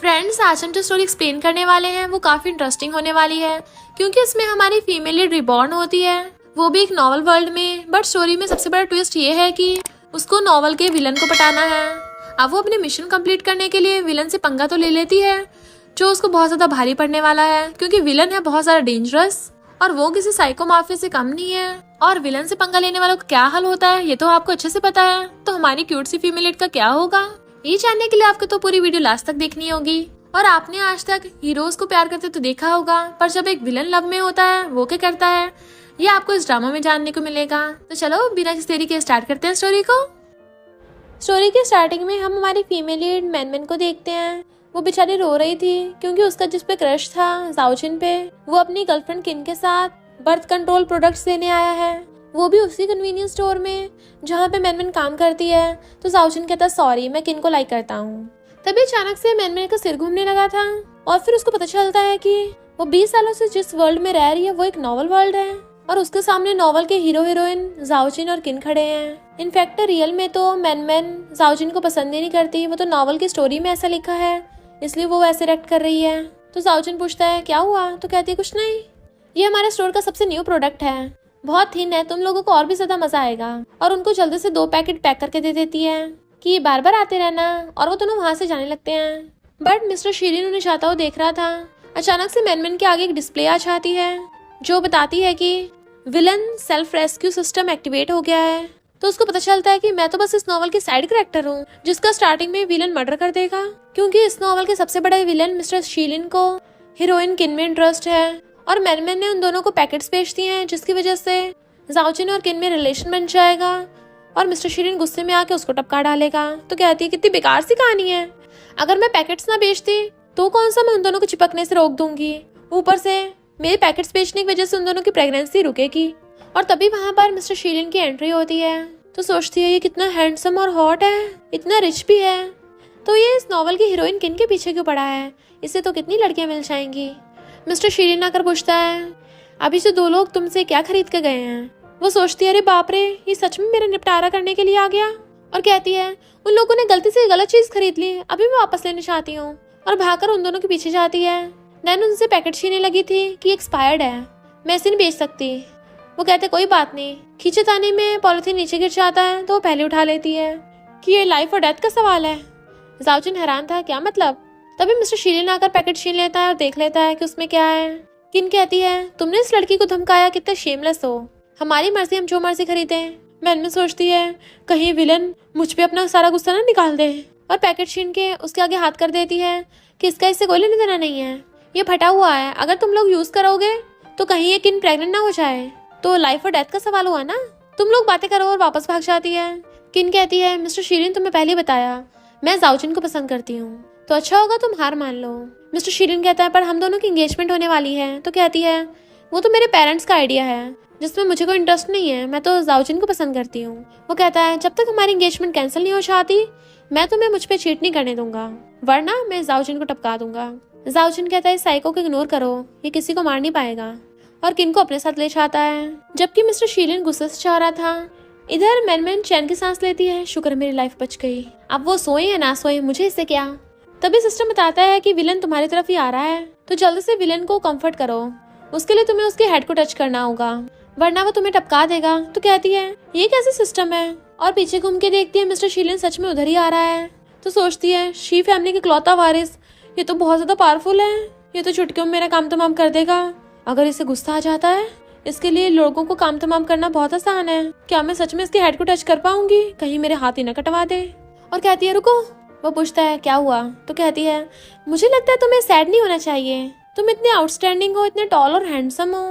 Friends, आज हम जो स्टोरी एक्सप्लेन करने वाले हैं वो काफी इंटरेस्टिंग होने वाली है क्योंकि इसमें हमारी फीमेल लीड रिबॉर्न होती है, वो भी एक नॉवल वर्ल्ड में। बट स्टोरी में सबसे बड़ा ट्विस्ट ये है कि उसको नॉवल के विलन को पटाना है। अब वो अपने मिशन कंप्लीट करने के लिए विलन से पंगा तो ले लेती है, जो उसको बहुत ज्यादा भारी पड़ने वाला है क्योंकि विलन है बहुत ज्यादा डेंजरस और वो किसी साइको माफिया से कम नहीं है। और विलन से पंगा लेने वालों का क्या हाल होता है ये तो आपको अच्छे से पता है, तो हमारी क्यूट सी फीमेल लीड का क्या होगा ये जानने के लिए आपको तो पूरी वीडियो लास्ट तक देखनी होगी। और आपने आज तक हीरोज को प्यार करते तो देखा होगा, पर जब एक विलन लव में होता है वो क्या करता है ये आपको इस ड्रामा में जानने को मिलेगा। तो चलो बिना किसी देरी के स्टार्ट करते हैं स्टोरी को। स्टोरी के स्टार्टिंग में हम हमारी फीमेल लीड मैनमैन को देखते हैं। वो बेचारी रो रही थी क्योंकि उसका जिस पे क्रश था जाओजिन पे, वो अपनी गर्लफ्रेंड किन के साथ बर्थ कंट्रोल प्रोडक्ट्स लेने आया है, वो भी उसी कन्वीनियंस स्टोर में जहाँ पे मैनमैन काम करती है। तो जाओजिन कहता है सॉरी मैं किन को लाइक करता हूँ। तभी अचानक से मैनमैन का सिर घूमने लगा था और फिर उसको पता चलता है कि वो 20 सालों से जिस वर्ल्ड में रह रही है वो एक नॉवल वर्ल्ड है और उसके सामने नॉवल के हीरो हीरोइन जाओजिन और किन खड़े हैं। इनफैक्ट रियल में तो मैनमैन जाओजिन को पसंद ही नहीं करती, वो तो नॉवल की स्टोरी में ऐसा लिखा है इसलिए वो वैसे रिएक्ट कर रही है। तो जाओजिन पूछता है क्या हुआ, तो कहती है कुछ नहीं, ये हमारे स्टोर का सबसे न्यू प्रोडक्ट है, बहुत थिन है, तुम लोगों को और भी ज्यादा मजा आएगा। और उनको जल्दी से 2 पैकेट पैक करके दे देती है कि बार बार आते रहना, और वो दोनों वहां से जाने लगते हैं। बट मिस्टर शीरिन उन्हें जाता हुआ देख रहा था। अचानक से मैनमैन के आगे एक डिस्प्ले आ जाती है जो बताती है कि villain self rescue system activate हो गया है। तो उसको पता चलता है कि मैं तो बस इस नॉवल की साइड कैरेक्टर हूँ जिसका स्टार्टिंग में विलन मर्डर कर देगा, क्योंकि इस नॉवल के सबसे बड़े विलन मिस्टर शीलिन को हीरोइन किन में इंटरेस्ट है। और मैनमैन ने उन दोनों को पैकेट्स बेच दिए हैं जिसकी वजह से जाओजिन और किन में रिलेशन बन जाएगा और मिस्टर शीरिन गुस्से में आके उसको टपका डालेगा। तो कहती है कितनी बेकार सी कहानी है, अगर मैं पैकेट्स ना बेचती तो कौन सा मैं उन दोनों को चिपकने से रोक दूंगी, ऊपर से मेरे पैकेट्स बेचने की वजह से उन दोनों की प्रेगनेंसी रुकेगी। और तभी वहां पर मिस्टर शीरिन की एंट्री होती है। तो सोचती है ये कितना हैंडसम और हॉट है, इतना रिच भी है, तो ये इस नॉवल की हीरोइन किन के पीछे क्यों पड़ा है, इससे तो कितनी लड़कियां मिल जाएंगी। मिस्टर शीरिन आकर पूछता है अभी से 2 लोग तुमसे क्या खरीद के गए हैं। वो सोचती है अरे बाप रे, ये सच में मेरा निपटारा करने के लिए आ गया, और कहती है उन लोगों ने गलती से गलत चीज खरीद ली, अभी मैं वापस लेना चाहती हूँ, और भागकर उन दोनों के पीछे जाती है। नैन उनसे पैकेट छीनने लगी थी कि एक्सपायर्ड है, मैं इसे नहीं बेच सकती। वो कहते कोई बात नहीं, खींचे ताने में पॉलिथीन नीचे गिर जाता है तो वो पहले उठा लेती है कि ये लाइफ और डेथ का सवाल है। जाओजिन हैरान था क्या मतलब। तभी मिस्टर शीरिन आकर पैकेट छीन लेता है और देख लेता है कि उसमें क्या है। किन कहती है तुमने इस लड़की को धमकाया, कितना शेमलेस हो, हमारी मर्जी हम जो मर्जी खरीदें। मैनमैन सोचती है कहीं विलन मुझ पे अपना सारा गुस्सा ना निकाल दे, और पैकेट छीन के उसके आगे हाथ कर देती है कि इसका इससे कोई लेना देना नहीं है, ये फटा हुआ है, अगर तुम लोग यूज करोगे तो कहीं ये किन प्रेग्नेंट ना हो जाए, तो लाइफ और डेथ का सवाल हुआ ना, तुम लोग बातें करो, और वापस भाग जाती है। किन कहती है मिस्टर शीरिन तुम्हें पहले बताया मैं जाओजिन को पसंद करती हूँ, तो अच्छा होगा तुम हार मान लो। मिस्टर शीरिन कहता है पर हम दोनों की एंगेजमेंट होने वाली है। तो कहती है वो तो मेरे पेरेंट्स का आइडिया है जिसमें मुझे कोई इंटरेस्ट नहीं है, मैं तो जाओजिन को पसंद करती हूँ। वो कहता है जब तक हमारी एंगेजमेंट कैंसिल नहीं हो जाती मैं तुम्हें मुझ पे चीट नहीं करने दूंगा, वरना मैं जाओजिन को टपका दूंगा। जाओजिन कहता है साइको को इग्नोर करो, ये किसी को मार नहीं पाएगा, और किन को अपने साथ ले जाता है। जबकि मिस्टर शीलिन गुस्से से चाह रहा था, इधर मैनमैन चैन की सांस लेती है, शुक्र मेरी लाइफ बच गई, अब वो सोए या ना सोए मुझे इससे क्या। तभी सिस्टम बताता है कि विलन तुम्हारी तरफ ही आ रहा है, तो जल्दी से विलन को कंफर्ट करो, उसके लिए तुम्हें उसके हेड को टच करना होगा, वरना वो तुम्हें टपका देगा। तो कहती है ये कैसे सिस्टम है, और पीछे घूम के देखती है मिस्टर शीलिन सच में उधर ही आ रहा है। तो सोचती है शी फैमिली के इकलौता वारिस, ये तो बहुत ज्यादा पावरफुल है, ये तो चुटकियों में मेरा काम तमाम कर देगा। अगर इसे गुस्सा आ जाता है, इसके लिए लोगों को काम तमाम करना बहुत आसान है, क्या मैं सच में इसके हेड को टच कर पाऊंगी, कहीं मेरे हाथ ही न कटवा दे। और कहती है रुको। वो पूछता है क्या हुआ, तो कहती है मुझे लगता है तुम्हें सैड नहीं होना चाहिए, तुम इतने आउटस्टैंडिंग हो, इतने टॉल और हैंडसम हो,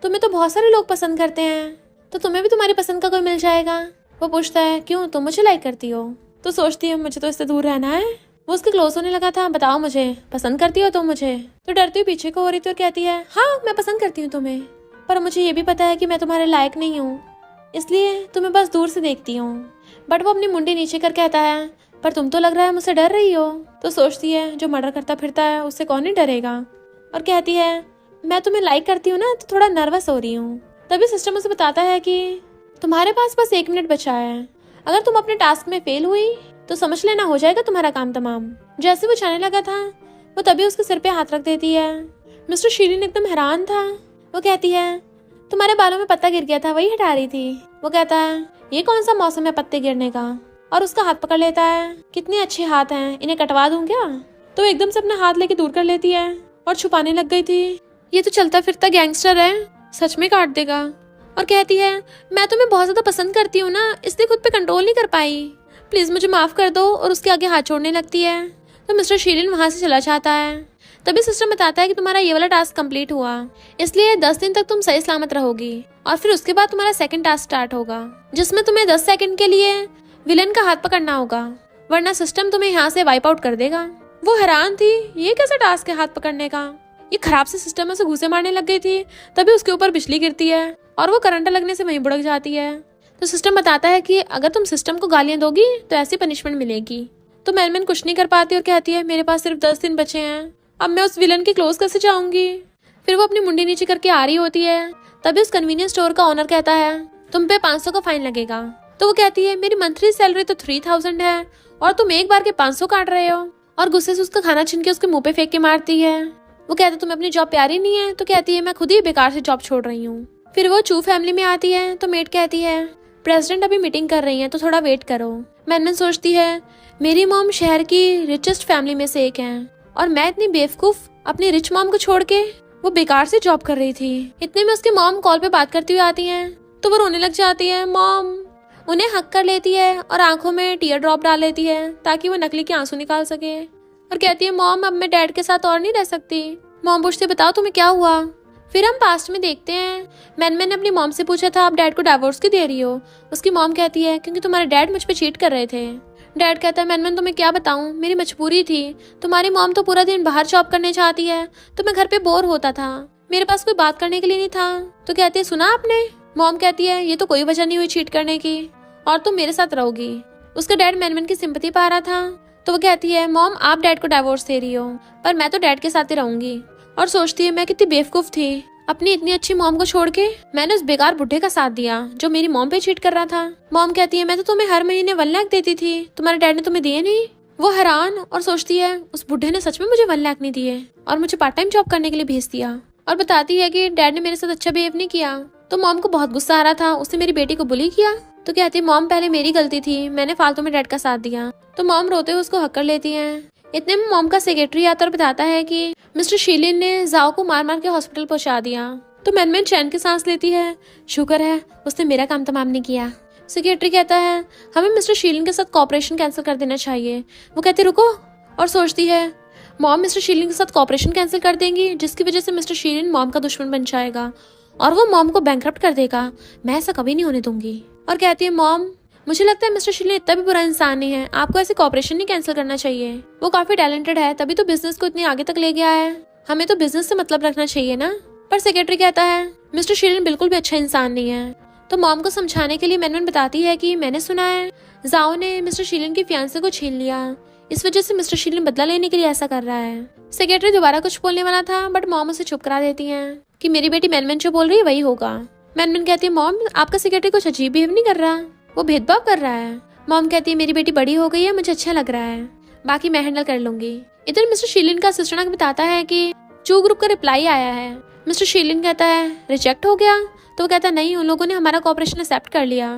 तुम्हें तो बहुत सारे लोग पसंद करते हैं, तो तुम्हें भी तुम्हारी पसंद का कोई मिल जाएगा। वो पूछता है क्यों, तुम मुझे लाइक करती हो। तो सोचती है मुझे तो इससे दूर रहना है। वो उसके क्लोज होने लगा था, बताओ मुझे पसंद करती हो तुम मुझे। तो डरती हुई पीछे को हो रही थी और कहती है हाँ मैं पसंद करती हूँ तुम्हें, पर मुझे ये भी पता है कि मैं तुम्हारे लायक नहीं हूँ, इसलिए तुम्हें बस दूर से देखती हूँ। बट वो अपनी मुंडी नीचे कर कहता है पर तुम तो लग रहा है मुझसे डर रही हो। तो सोचती है जो मर्डर करता फिरता है उससे कौन नहीं डरेगा, और कहती है मैं तुम्हें लाइक करती हूँ ना, तो थोड़ा नर्वस हो रही हूँ। तभी सिस्टम उसे बताता है कि तुम्हारे पास बस 1 मिनट बचा है, अगर तुम अपने टास्क में फेल हुई तो समझ लेना हो जाएगा तुम्हारा काम तमाम। जैसे वो जाने लगा था वो तभी उसके सिर पे हाथ रख देती है। मिस्टर शीलिन एकदम हैरान था। वो कहती है तुम्हारे बालों में पत्ता गिर गया था, वही हटा रही थी। वो कहता है ये कौन सा मौसम है पत्ते गिरने का, और उसका हाथ पकड़ लेता है। कितने अच्छे हाथ हैं, इन्हें कटवा दूं क्या? तो एकदम से अपना हाथ लेके दूर कर लेती है और छुपाने लग गई थी। ये तो चलता फिरता गैंगस्टर है, सच में काट देगा। और कहती है मैं तुम्हें बहुत ज्यादा पसंद करती हूँ ना, इसलिए खुद पे कंट्रोल नहीं कर पाई, प्लीज मुझे माफ कर दो। और उसके आगे हाथ छोड़ने लगती है। तो मिस्टर शीलिन वहां से चला जाता है। तभी सिस्टम बताता है कि तुम्हारा ये वाला टास्क कंप्लीट हुआ, इसलिए 10 दिन तक तुम सही सलामत रहोगी। और फिर उसके बाद तुम्हारा सेकंड टास्क स्टार्ट होगा, जिसमें तुम्हें 10 सेकंड के लिए विलेन का हाथ पकड़ना होगा, वरना सिस्टम तुम्हें यहाँ से वाइप आउट कर देगा। वो हैरान थी, ये कैसा टास्क है हाथ पकड़ने का। ये खराब से सिस्टम में से घुसे मारने लग गई थी। तभी उसके ऊपर बिजली गिरती है और वो करंट लगने से वहीं बुड़क जाती है। तो सिस्टम बताता है कि अगर तुम सिस्टम को गालियां दोगी तो ऐसी पनिशमेंट मिलेगी। तो मैनमैन कुछ नहीं कर पाती और कहती है मेरे पास सिर्फ 10 दिन बचे हैं, अब मैं उस विलन के क्लोज कैसे जाऊंगी। फिर वो अपनी मुंडी नीचे करके आ रही होती है। तभी उस कन्वीनियंस स्टोर का ओनर कहता है तुम पे 500 का फाइन लगेगा। तो वो कहती है मेरी मंथली सैलरी तो 3000 है और तुम एक बार के 500 काट रहे हो। और गुस्से से उसका खाना छीन के उसके मुंह पे फेंक के मारती है। वो कहता है तुम्हें अपनी जॉब प्यारी नहीं है। तो कहती है मैं खुद ही बेकार से जॉब छोड़ रही हूँ। फिर वो चू फैमिली में आती है तो मेट कहती है प्रेसिडेंट अभी मीटिंग कर रही है तो थोड़ा वेट करो। मैनमैन सोचती है मेरी मॉम शहर की रिचेस्ट फैमिली में से एक है और मैं इतनी बेवकूफ अपनी रिच मॉम को छोड़ के वो बेकार से जॉब कर रही थी। इतने में उसकी मॉम कॉल पे बात करती हुई आती है तो वो रोने लग जाती है। मॉम उन्हें हक कर लेती है और आंखों में टीयर ड्रॉप डाल लेती है ताकि वो नकली के आंसू निकाल सके। और कहती है मॉम अब मैं डैड के साथ और नहीं रह सकती। मॉम पूछती बताओ तुम्हें क्या हुआ। फिर हम पास्ट में देखते हैं मैनमैन ने अपनी मॉम से पूछा था आप डैड को डाइवोर्स क्यों दे रही हो। उसकी मॉम कहती है क्योंकि तुम्हारे डैड मुझ पे चीट कर रहे थे। डैड कहता है मैनमैन तुम्हें क्या बताऊं, मेरी मजबूरी थी। तुम्हारी मॉम तो पूरा दिन बाहर जॉब करने चाहती है तो मैं घर पे बोर होता था, मेरे पास कोई बात करने के लिए नहीं था। तो कहती है सुना आपने। मॉम कहती है ये तो कोई वजह नहीं हुई चीट करने की और तुम मेरे साथ रहोगी। उसका डैड मैनमैन की सिंपैथी पा रहा था तो वो कहती है मॉम आप डैड को डाइवोर्स दे रही हो पर मैं तो डैड के साथ ही रहूंगी। और सोचती है मैं कितनी बेवकूफ थी, अपनी इतनी अच्छी मॉम को छोड़ के मैंने उस बेकार बुढ़े का साथ दिया जो मेरी मॉम पे चीट कर रहा था। मॉम कहती है मैं तो तुम्हें हर महीने 1 लाख देती थी, तुम्हारे डैड ने तुम्हें दिए नहीं। वो हैरान और सोचती है उस बुढ़े ने सच में मुझे 1 लाख नहीं दिए और मुझे पार्ट टाइम जॉब करने के लिए भेज दिया। और बताती है कि डैड ने मेरे साथ अच्छा बिहेव नहीं किया। तो मॉम को बहुत गुस्सा आ रहा था, उसने मेरी बेटी को बुली किया। तो कहती है मॉम पहले मेरी गलती थी, मैंने फालतू में डैड का साथ दिया। तो मॉम रोते हुए उसको हक कर लेती है। इतने में मॉम का सेक्रेटरी आता और बताता है कि मिस्टर शीलिन ने जाओ को मार मार के हॉस्पिटल पहुंचा दिया। तो मैनमैन चैन की सांस लेती है, शुक्र है उसने मेरा काम तमाम नहीं किया। सेक्रेटरी कहता है हमें मिस्टर शीलिन के साथ कॉपरेशन कैंसिल कर देना चाहिए। वो कहती रुको और सोचती है मॉम मिस्टर शीलिन के साथ कॉपरेशन कैंसिल कर देंगी जिसकी वजह से मिस्टर शीलिन मॉम का दुश्मन बन जाएगा और वो मॉम को बैंकरप्ट कर देगा, मैं ऐसा कभी नहीं होने दूंगी। और कहती है मॉम मुझे लगता है मिस्टर शीलिन इतना भी बुरा इंसान नहीं है, आपको ऐसे कॉपरेशन नहीं कैंसिल करना चाहिए। वो काफी टैलेंटेड है तभी तो बिजनेस को इतनी आगे तक ले गया है, हमें तो बिजनेस से मतलब रखना चाहिए ना। पर सेक्रेटरी कहता है मिस्टर शीलिन बिल्कुल भी अच्छा इंसान नहीं है। तो मॉम को समझाने के लिए मैनमैन बताती है कि मैंने सुना है जाओ ने मिस्टर शीलिन की फियांसे को छीन लिया, इस वजह से मिस्टर शीलिन बदला लेने के लिए ऐसा कर रहा है। सेक्रेटरी दोबारा कुछ बोलने वाला था बट मॉम उसे चुप करा देती है कि मेरी बेटी मैनमैन जो बोल रही है वही होगा। मैनमैन कहती है मॉम आपका सेक्रेटरी कुछ अजीब बिहेव नहीं कर रहा, वो भेदभाव कर रहा है। मॉम कहती है मेरी बेटी बड़ी हो गई है, मुझे अच्छा लग रहा है, बाकी मैं हैंडल कर लूंगी। इधर मिस्टर शीलिन का असिस्टेंट बताता है कि चू ग्रुप का रिप्लाई आया है। मिस्टर शीलिन कहता है रिजेक्ट हो गया। तो वो कहता है नहीं, उन लोगों ने हमारा कॉपरेशन एक्सेप्ट कर लिया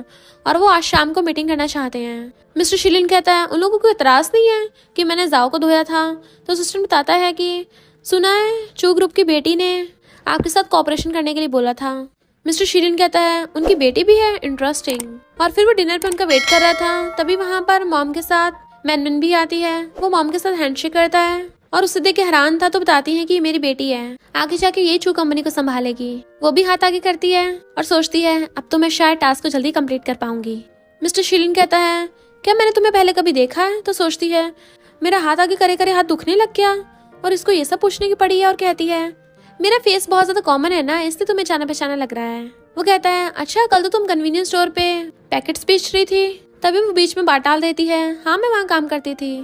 और वो आज शाम को मीटिंग करना चाहते हैं। मिस्टर शीलिन कहता है उन लोगों को इतराज नहीं है कि मैंने जाओ को धोया था। तो असिस्टेंट बताता है कि सुना है चू ग्रुप की बेटी ने आपके साथ कॉपरेशन करने के लिए बोला था। मिस्टर शीलिन कहता है उनकी बेटी भी है, इंटरेस्टिंग। और फिर वो डिनर पे उनका वेट कर रहा था तभी वहाँ पर मॉम के साथ मैनमैन भी आती है। वो मॉम के साथ हैंडशेक करता है और उससे देख के हैरान था तो बताती है कि मेरी बेटी है, आगे जाके ये चू कंपनी को संभालेगी। वो भी हाथ आगे करती है और सोचती है अब तो मैं शायद टास्क को जल्दी कंप्लीट कर पाऊंगी। मिस्टर शीलिन कहता है क्या मैंने तुम्हें पहले कभी देखा है। तो सोचती है मेरा हाथ आगे करे करे हाथ दुखने लग गया और इसको ये सब पूछने की पड़ी है। और कहती है मेरा फेस बहुत ज्यादा कॉमन है ना, इसलिए तुम्हें जाना पहचाना लग रहा है। वो कहता है अच्छा कल तो तुम कन्वीनियंस स्टोर पे पैकेट्स बेच रही थी। तभी वो बीच में बात डाल देती है हाँ मैं वहाँ काम करती थी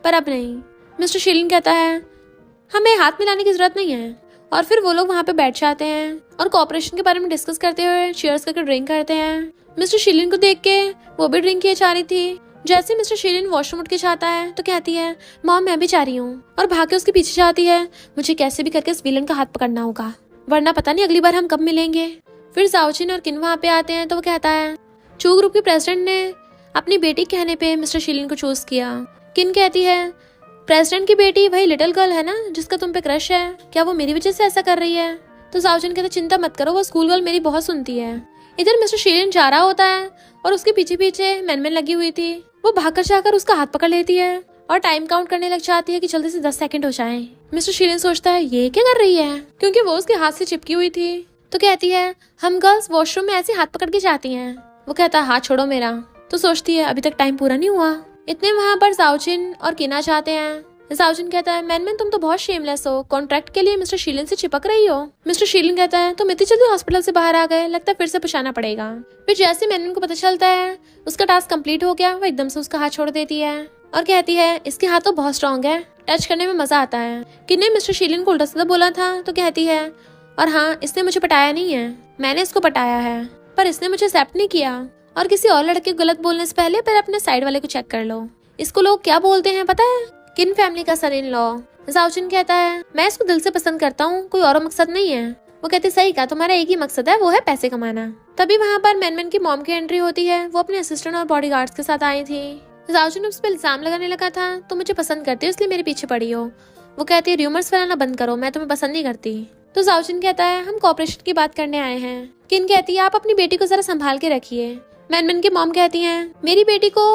पर अब नहीं। मिस्टर शीलिन कहता है हमें हाथ मिलाने की जरूरत नहीं है। और फिर वो लोग वहाँ पे बैठ जाते हैं और कॉपरेशन के बारे में डिस्कस करते हुए चीयर्स करके ड्रिंक करते हैं। मिस्टर शीलिन को देख के वो भी ड्रिंक किए जा रही थी जैसे मिस्टर शीलिन वॉशरूम उठ के जाता है तो कहती है मॉम मैं भी जा रही हूँ, और भाग के उसके पीछे जाती है। मुझे कैसे भी करके इस विलन का हाथ पकड़ना होगा, वरना पता नहीं अगली बार हम कब मिलेंगे। फिर जाओचिन और किन वहाँ पे आते हैं तो वो कहता है चू ग्रुप के प्रेसिडेंट ने अपनी बेटी के कहने पे मिस्टर शीलिन को चूज किया। किन कहती है प्रेसिडेंट की बेटी वही लिटिल गर्ल है ना जिसका तुम पे क्रश है, क्या वो मेरी वजह से ऐसा कर रही है? तो जाओचिन कहता चिंता मत करो, वो स्कूल गर्ल मेरी बहुत सुनती है। इधर मिस्टर शीलिन जा रहा होता है और उसके पीछे पीछे मैनमैन लगी हुई थी। वो भागकर जाकर उसका हाथ पकड़ लेती है और टाइम काउंट करने लग जाती है कि जल्दी से 10 सेकंड हो जाएं। मिस्टर शीलिन सोचता है ये क्या कर रही है, क्योंकि वो उसके हाथ से चिपकी हुई थी। तो कहती है हम गर्ल्स वॉशरूम में ऐसे हाथ पकड़ के जाती हैं। वो कहता है हाथ छोड़ो मेरा। तो सोचती है अभी तक टाइम पूरा नहीं हुआ। इतने वहाँ पर जाओचिन और किना जाते हैं। जाओचिन कहता है मैनमैन तुम तो बहुत शेमलेस हो, कॉन्ट्रैक्ट के लिए मिस्टर शीलिन से चिपक रही हो। मिस्टर शीलिन कहता है तुम इतनी जल्दी हॉस्पिटल से बाहर आ गए, लगता है फिर से पूछाना पड़ेगा। फिर जैसे मैनमैन को पता चलता है उसका टास्क कंप्लीट हो गया, वो एकदम से उसका हाथ छोड़ देती है और कहती है इसके हाथ तो बहुत स्ट्रॉन्ग है, टच करने में मजा आता है। किन ने मिस्टर शीलिन को उल्टा सीधा बोला था तो कहती है और हाँ इसने मुझे पटाया नहीं है, मैंने इसको पटाया है, पर इसने मुझे एक्सेप्ट नहीं किया। और किसी और लड़के को गलत बोलने से पहले पर अपने साइड वाले को चेक कर लो। इसको लोग क्या बोलते हैं पता है? किन फैमिली का सन इन लॉ। जाओचिन कहता है मैं इसको दिल से पसंद करता हूँ, कोई और मकसद नहीं है। वो कहते सही कहा, तुम्हारा एक ही मकसद है, वो है पैसे कमाना। तभी वहाँ पर मैनमैन की मॉम की एंट्री होती है। वो अपने असिस्टेंट और बॉडीगार्ड्स के साथ आई थी। जाओचिन उस पर इल्जाम लगाने लगा था तो मुझे पसंद करती हो इसलिए मेरे पीछे पड़ी हो। वो कहती है र्यूमर्स फैलाना बंद करो, मैं तुम्हें पसंद नहीं करती। तो जाओचिन कहता है हम कॉपरेशन की बात करने आए हैं। किन कहती है आप अपनी बेटी को जरा संभाल के रखिए। मैनमैन की मॉम कहती है मेरी बेटी को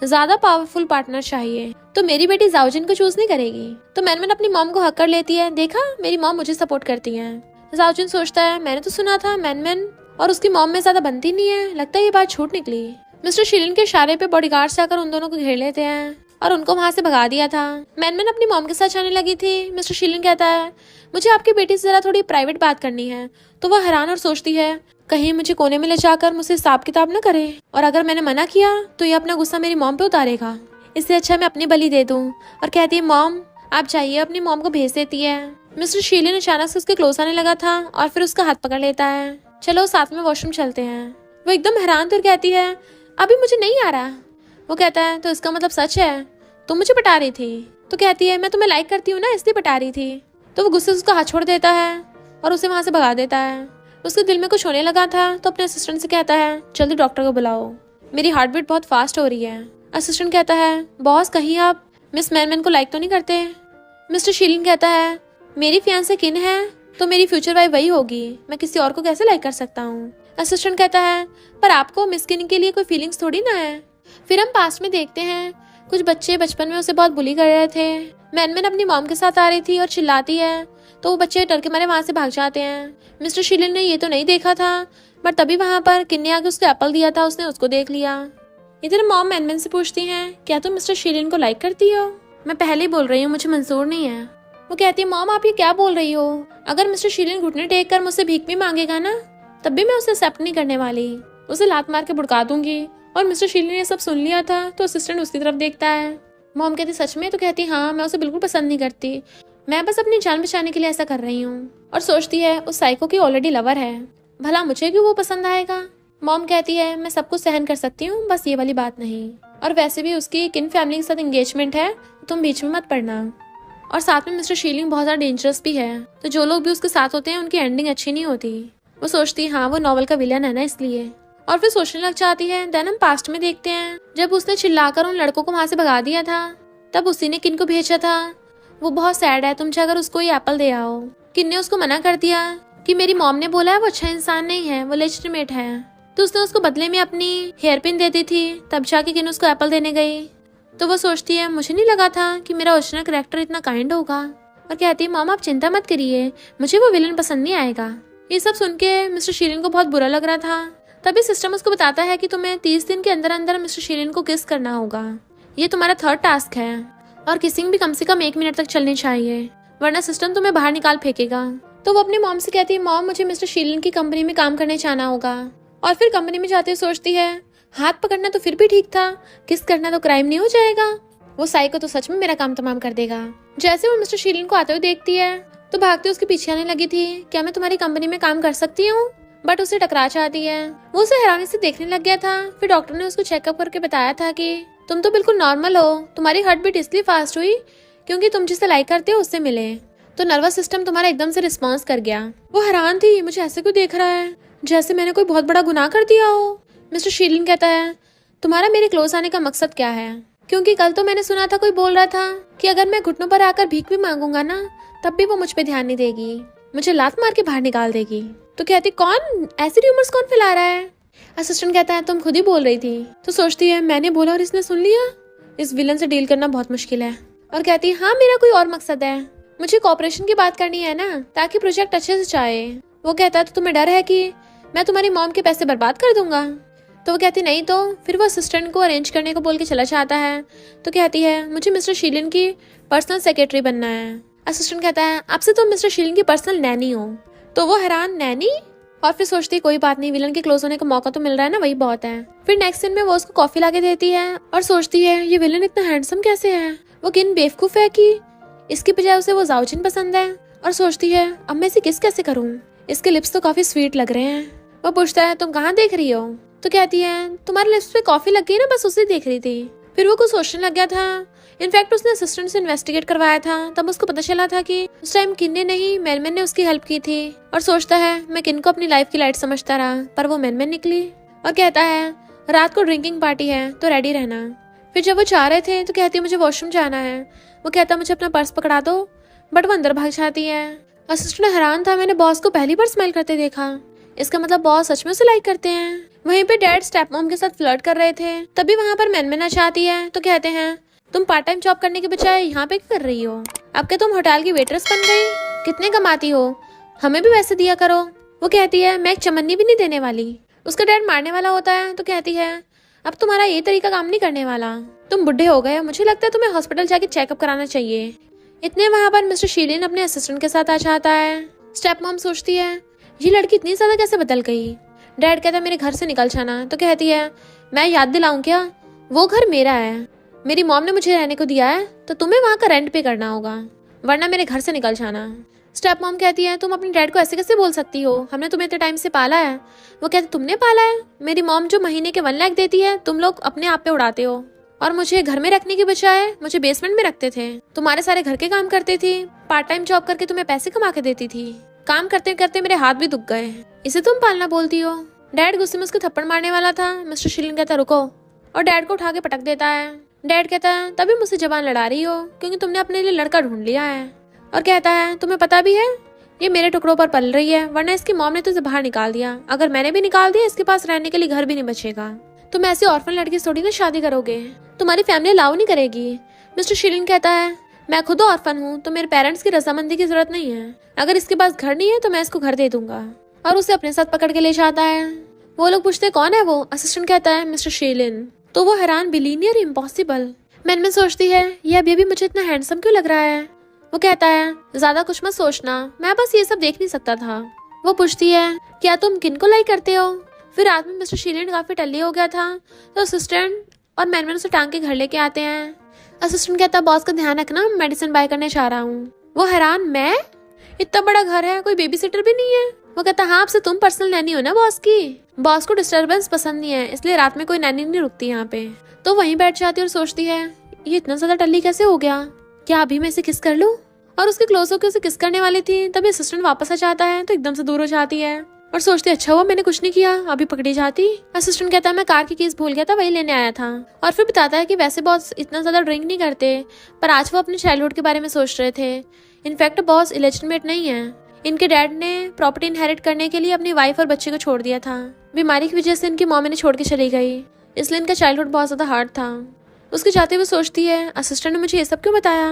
ज्यादा पावरफुल पार्टनर चाहिए, तो मेरी बेटी जाओजिन को चूज नहीं करेगी। तो मैनमैन अपनी मॉम को हक कर लेती है, देखा मेरी मॉम मुझे सपोर्ट करती है। जाओजिन सोचता है मैंने तो सुना था मैनमैन और उसकी मॉम में ज्यादा बनती नहीं है, लगता है ये बात झूठ निकली। मिस्टर शीलिन के इशारे पे बॉडीगार्ड्स आकर उन दोनों को घेर लेते हैं और उनको वहाँ से भगा दिया था। मैनमैन अपनी मॉम के साथ जाने लगी थी। मिस्टर शीलिन कहता है मुझे आपकी बेटी से जरा थोड़ी प्राइवेट बात करनी है। तो वह हैरान और सोचती है कहीं मुझे कोने में ले जाकर मुझसे हिसाब किताब न करे, और अगर मैंने मना किया तो ये अपना गुस्सा मेरी मॉम पे उतारेगा, इससे अच्छा मैं अपनी बलि दे दूं। और कहती है मॉम आप जाइए, अपनी मॉम को भेज देती है। मिस्टर शीलिन अचानक से उसके क्लोज आने लगा था और फिर उसका हाथ पकड़ लेता है, चलो साथ में वॉशरूम चलते हैं। वो एकदम हैरान तो कहती है अभी मुझे नहीं आ रहा। वो कहता है तो इसका मतलब सच है, तुम मुझे पटा रही थी। तो कहती है मैं तुम्हें लाइक करती हूँ ना इसलिए पटा रही थी। तो वो गुस्से से उसका हाथ छोड़ देता है और उसे वहां से भगा देता है। उसके दिल में कुछ होने लगा था तो अपने असिस्टेंट से कहता है जल्दी डॉक्टर को बुलाओ, मेरी हार्ट बीट बहुत फास्ट हो रही है। असिस्टेंट कहता है बॉस कहीं आप मिस मैनमैन को लाइक तो नहीं करते? मिस्टर शीलिन कहता है मेरी फियांसे किन है तो मेरी फ्यूचर वाइफ वही होगी, मैं किसी और को कैसे लाइक कर सकता हूँ। असिस्टेंट कहता है पर आपको मिस किन के लिए कोई फीलिंग्स थोड़ी ना है। फिर हम पास्ट में देखते हैं कुछ बच्चे बचपन में उसे बहुत बुली कर रहे थे। मैनमैन अपनी मॉम के साथ आ रही थी और चिल्लाती है तो वो बच्चे डर के मारे वहां से भाग जाते हैं। मिस्टर शीलिन ने ये तो नहीं देखा था, बट तभी वहां पर किन ने आके उसको एप्पल दिया था, उसने उसको देख लिया। इधर मॉम मैनमैन से पूछती हैं क्या तुम मिस्टर शीलिन को लाइक करती हो? मैं पहले ही बोल रही हूँ मुझे मंजूर नहीं है। वो कहती है मॉम आप ये क्या बोल रही हो, अगर मिस्टर शीलिन घुटने टेक कर मुझसे भीख भी मांगेगा ना तब भी मैं उसे एक्सेप्ट नहीं करने वाली, उसे लात मार के भुड़का दूंगी। और मिस्टर शीलिन ने सब सुन लिया था तो असिस्टेंट उसकी तरफ देखता है। मॉम कहती सच में? तो कहती हाँ मैं उसे बिल्कुल पसंद नहीं करती, मैं बस अपनी जान बचाने के लिए ऐसा कर रही हूँ। और सोचती है उस साइको की ऑलरेडी लवर है, भला मुझे क्यों वो पसंद आएगा। मॉम कहती है मैं सब कुछ सहन कर सकती हूँ, बस ये वाली बात नहीं, और वैसे भी उसकी किन फैमिली के साथ एंगेजमेंट है, तुम बीच में मत पड़ना। और साथ में मिस्टर शीलिन बहुत ज्यादा डेंजरस भी है, तो जो लोग भी उसके साथ होते हैं उनकी एंडिंग अच्छी नहीं होती। वो सोचती है हाँ वो नॉवल का विलन है ना इसलिए, और फिर सोचने लग जाती है। देन हम पास्ट में देखते हैं जब उसने चिल्लाकर उन लड़कों को वहां से भगा दिया था तब उसी ने किन को भेजा था। वो बहुत सैड है, तुम जाकर उसको ये एप्पल दे आओ। किन ने उसको मना कर दिया कि मेरी मॉम ने बोला है वो अच्छा इंसान नहीं है, वो लेजिटिमेट है। तो उसने उसको बदले में अपनी हेयर पिन दे दी थी, तब जाके किन उसको एप्पल देने गई। तो वो सोचती है मुझे नहीं लगा था कि मेरा ओरिजिनल कैरेक्टर इतना काइंड होगा, और कहती है मॉम आप चिंता मत करिए, मुझे वो विलन पसंद नहीं आएगा। ये सब सुन के मिस्टर शीलिन को बहुत बुरा लग रहा था। तभी सिस्टम उसको बताता है कि तुम्हें 30 दिन के अंदर अंदर मिस्टर शीलिन को किस करना होगा, ये तुम्हारा 3rd टास्क है, और किसिंग भी कम से कम 1 मिनट तक चलनी चाहिए, वरना सिस्टम तुम्हें बाहर निकाल फेंकेगा। तो वो अपनी मॉम से कहती है मॉम मुझे मिस्टर शीलिन की कंपनी में काम करने जाना होगा। और फिर कंपनी में जाते हुए सोचती है हाथ पकड़ना तो फिर भी ठीक था, किस करना तो क्राइम नहीं हो जाएगा, वो साइको तो सच में मेरा काम तमाम कर देगा। जैसे वो मिस्टर शीलिन को आते हुए देखती है तो भागते उसके पीछे आने लगी थी, क्या मैं तुम्हारी कंपनी में काम कर सकती हूँ, बट उसे टकरा जाती है। वो उसे हैरानी से देखने लग गया था। फिर डॉक्टर ने उसको चेकअप करके बताया था कि तुम तो बिल्कुल नॉर्मल हो, तुम्हारी हार्ट बीट इसलिए फास्ट हुई क्योंकि तुम जिसे लाइक करते हो उससे मिले, तो नर्वस सिस्टम तुम्हारा एकदम से रिस्पॉन्स कर गया। वो हैरान थी, मुझे ऐसे क्यों देख रहा है जैसे मैंने कोई बहुत बड़ा गुनाह कर दिया हो। मिस्टर शीलिन कहता है, तुम्हारा मेरे क्लोज आने का मकसद क्या है? क्योंकि कल तो मैंने सुना था कोई बोल रहा था कि अगर मैं घुटनों पर आकर भीख भी मांगूंगा ना तब भी वो मुझ पे ध्यान नहीं देगी, मुझे लात मार के बाहर निकाल देगी। तो कहती, कौन ऐसी र्यूमर्स कौन फैला रहा है? असिस्टेंट कहता है, तुम खुद ही बोल रही थी। तो सोचती है, मैंने बोला और इसने सुन लिया, इस विलन से डील करना बहुत मुश्किल है। और कहती है, हाँ मेरा कोई और मकसद है, मुझे कॉपरेशन की बात करनी है ना ताकि प्रोजेक्ट अच्छे से जाए। वो कहता है, तो तुम्हें डर है कि मैं तुम्हारी मॉम के पैसे बर्बाद कर दूंगा? तो वो कहती नहीं। तो फिर वो असिस्टेंट को अरेंज करने को बोल के चला जाता है। तो कहती है, मुझे मिस्टर शीलिन की पर्सनल सेक्रेटरी बनना है। असिस्टेंट कहता है, आपसे तो मिस्टर शीलिन की पर्सनल नैनी हो। तो वो हैरान, नैनी? और फिर सोचती कोई बात नहीं, विलन के क्लोज होने का मौका तो मिल रहा है ना, वही बहुत है। फिर नेक्स्ट सीन में वो उसको कॉफी लाके देती है और सोचती है ये विलन इतना हैंडसम कैसे है, वो किन बेवकूफ है कि इसकी बजाय उसे वो जाओजिन पसंद है। और सोचती है अब मैं इसे किस कैसे करूँ, इसके लिप्स तो काफी स्वीट लग रहे हैं। वो पूछता है, तुम कहाँ देख रही हो? तो कहती है, तुम्हारे लिप्स पे कॉफी लग गई ना, बस उसे देख रही थी। फिर वो कुछ सोचने लग गया था। इनफैक्ट उसने असिस्टेंट से इन्वेस्टिगेट करवाया था, तब उसको पता चला था कि उस टाइम किन ने नहीं, मैनमैन ने उसकी हेल्प की थी। और सोचता है, मैं किन को अपनी लाइफ की लाइट समझता रहा, पर वो मैनमैन निकली। और कहता है, रात को ड्रिंकिंग पार्टी है तो रेडी रहना। फिर जब वो जा रहे थे तो कहती है, मुझे वॉशरूम जाना है। वो कहता, मुझे अपना पर्स पकड़ा दो, बट वो अंदर भाग जाती है। असिस्टेंट हैरान था, मैंने बॉस को पहली बार स्माइल करते देखा, इसका मतलब बॉस सच में उसे लाइक करते हैं। वहीं पे डैड स्टेप मॉम के साथ फ्लर्ट कर रहे थे, तभी वहाँ पर मैनमैन आ जाती है। तो कहते हैं, तुम पार्ट टाइम जॉब करने के बजाय यहाँ पे क्या कर रही हो? अब क्या तुम होटल की वेट्रेस बन गई? कितने कमाती हो, हमें भी वैसे दिया करो। वो कहती है, मैं एक चमन्नी भी नहीं देने वाली। उसका डैड मारने वाला होता है। तो कहती है, अब तुम्हारा ये तरीका काम नहीं करने वाला, तुम बुढ़े हो गए, मुझे लगता है तुम्हें हॉस्पिटल जाके चेकअप कराना चाहिए। इतने वहाँ पर मिस्टर शीलिन अपने असिस्टेंट के साथ आ जाता है। स्टेप मॉम सोचती है, ये लड़की इतनी ज्यादा कैसे बदल गई? डैड कहता है, मेरे घर से निकल जाना। तो कहती है, मैं याद दिलाऊं क्या, वो घर मेरा है, मेरी मॉम ने मुझे रहने को दिया है, तो तुम्हें वहाँ का रेंट पे करना होगा, वरना मेरे घर से निकल जाना। स्टेप मॉम कहती है, तुम अपने डैड को ऐसे कैसे बोल सकती हो, हमने तुम्हें इतने टाइम से पाला है। वो कहते, तुमने पाला है? मेरी मॉम जो महीने के 1 लाख देती है, तुम लोग अपने आप पे उड़ाते हो, और मुझे घर में रखने के बजाय मुझे बेसमेंट में रखते थे। तुम्हारे सारे घर के काम करती थी, पार्ट टाइम जॉब करके तुम्हें पैसे कमा के देती थी, काम करते करते मेरे हाथ भी दुख गए, इसे तुम पालना बोलती हो? डैड गुस्से में उसको थप्पड़ मारने वाला था। मिस्टर शीलिन कहता, रुको, और डैड को उठा के पटक देता है। डैड कहता है, तभी मुझसे जबान लड़ा रही हो क्योंकि तुमने अपने लिए लड़का ढूंढ लिया है। और कहता है, तुम्हें पता भी है ये मेरे टुकड़ों पर पल रही है, वरना इसकी मॉम ने तुझे बाहर निकाल दिया, अगर मैंने भी निकाल दिया इसके पास रहने के लिए घर भी नहीं बचेगा। तुम ऐसी ऑर्फन लड़की से थोड़ी ना शादी करोगे, तुम्हारी फैमिली अलाउ नहीं करेगी। मिस्टर शीलिन कहता है, मैं खुद ऑर्फन हूँ तो मेरे पेरेंट्स की रजामंदी की जरूरत नहीं है, अगर इसके पास घर नहीं है तो मैं इसको घर दे दूंगा। और उसे अपने साथ पकड़ के ले जाता है। वो लोग पूछते, कौन है वो? असिस्टेंट कहता है, मिस्टर शीलिन। तो वो हैरान, बिलीनियर, इम्पॉसिबल। मैन सोचती है, ये अभी मुझे इतना हैंडसम क्यों लग रहा है? वो कहता है, ज्यादा कुछ मत सोचना, मैं बस ये सब देख नहीं सकता था। वो पूछती है, क्या तुम किन को लाइक करते हो? फिर रात में मिस्टर शीलिन काफी टल्ली हो गया था, तो असिस्टेंट और मैनमैन उसे टांग के घर लेके आते हैं। असिस्टेंट कहता है, बॉस का ध्यान रखना, मेडिसिन बाय करने जा रहा हूँ। वो हैरान, मैं? इतना बड़ा घर है, कोई बेबी सिटर भी नहीं है। वो कहता, हाँ, आपसे तुम पर्सनल नैनी हो ना बॉस की, बॉस को डिस्टर्बेंस पसंद नहीं है, इसलिए रात में कोई नैनी नहीं रुकती यहाँ पे। तो वहीं बैठ जाती है और सोचती है, ये इतना ज्यादा टल्ली कैसे हो गया, क्या अभी मैं इसे किस कर लूं? और उसके क्लोज होकर उसे किस करने वाली थी, तभी असिस्टेंट वापस आ जाता है तो एकदम से दूर हो जाती है और सोचती है, अच्छा हुआ मैंने कुछ नहीं किया, अभी पकड़ी जाती। असिस्टेंट कहता है, मैं कार की कीज भूल गया था, वही लेने आया था। और फिर बताता है कि वैसे बॉस इतना ज्यादा ड्रिंक नहीं करते, पर आज वो अपने चाइल्डहुड के बारे में सोच रहे थे। इनफैक्ट बॉस इलेजिटिमेट नहीं है, इनके डैड ने प्रॉपर्टी इनहेरिट करने के लिए अपनी वाइफ और बच्चे को छोड़ दिया था, बीमारी की वजह से इनकी मॉम इन्हें छोड़ के चली गई, इसलिए इनका चाइल्डहुड बहुत ज्यादा हार्ड था। उसके जाते हुए सोचती है, असिस्टेंट ने मुझे ये सब क्यों बताया?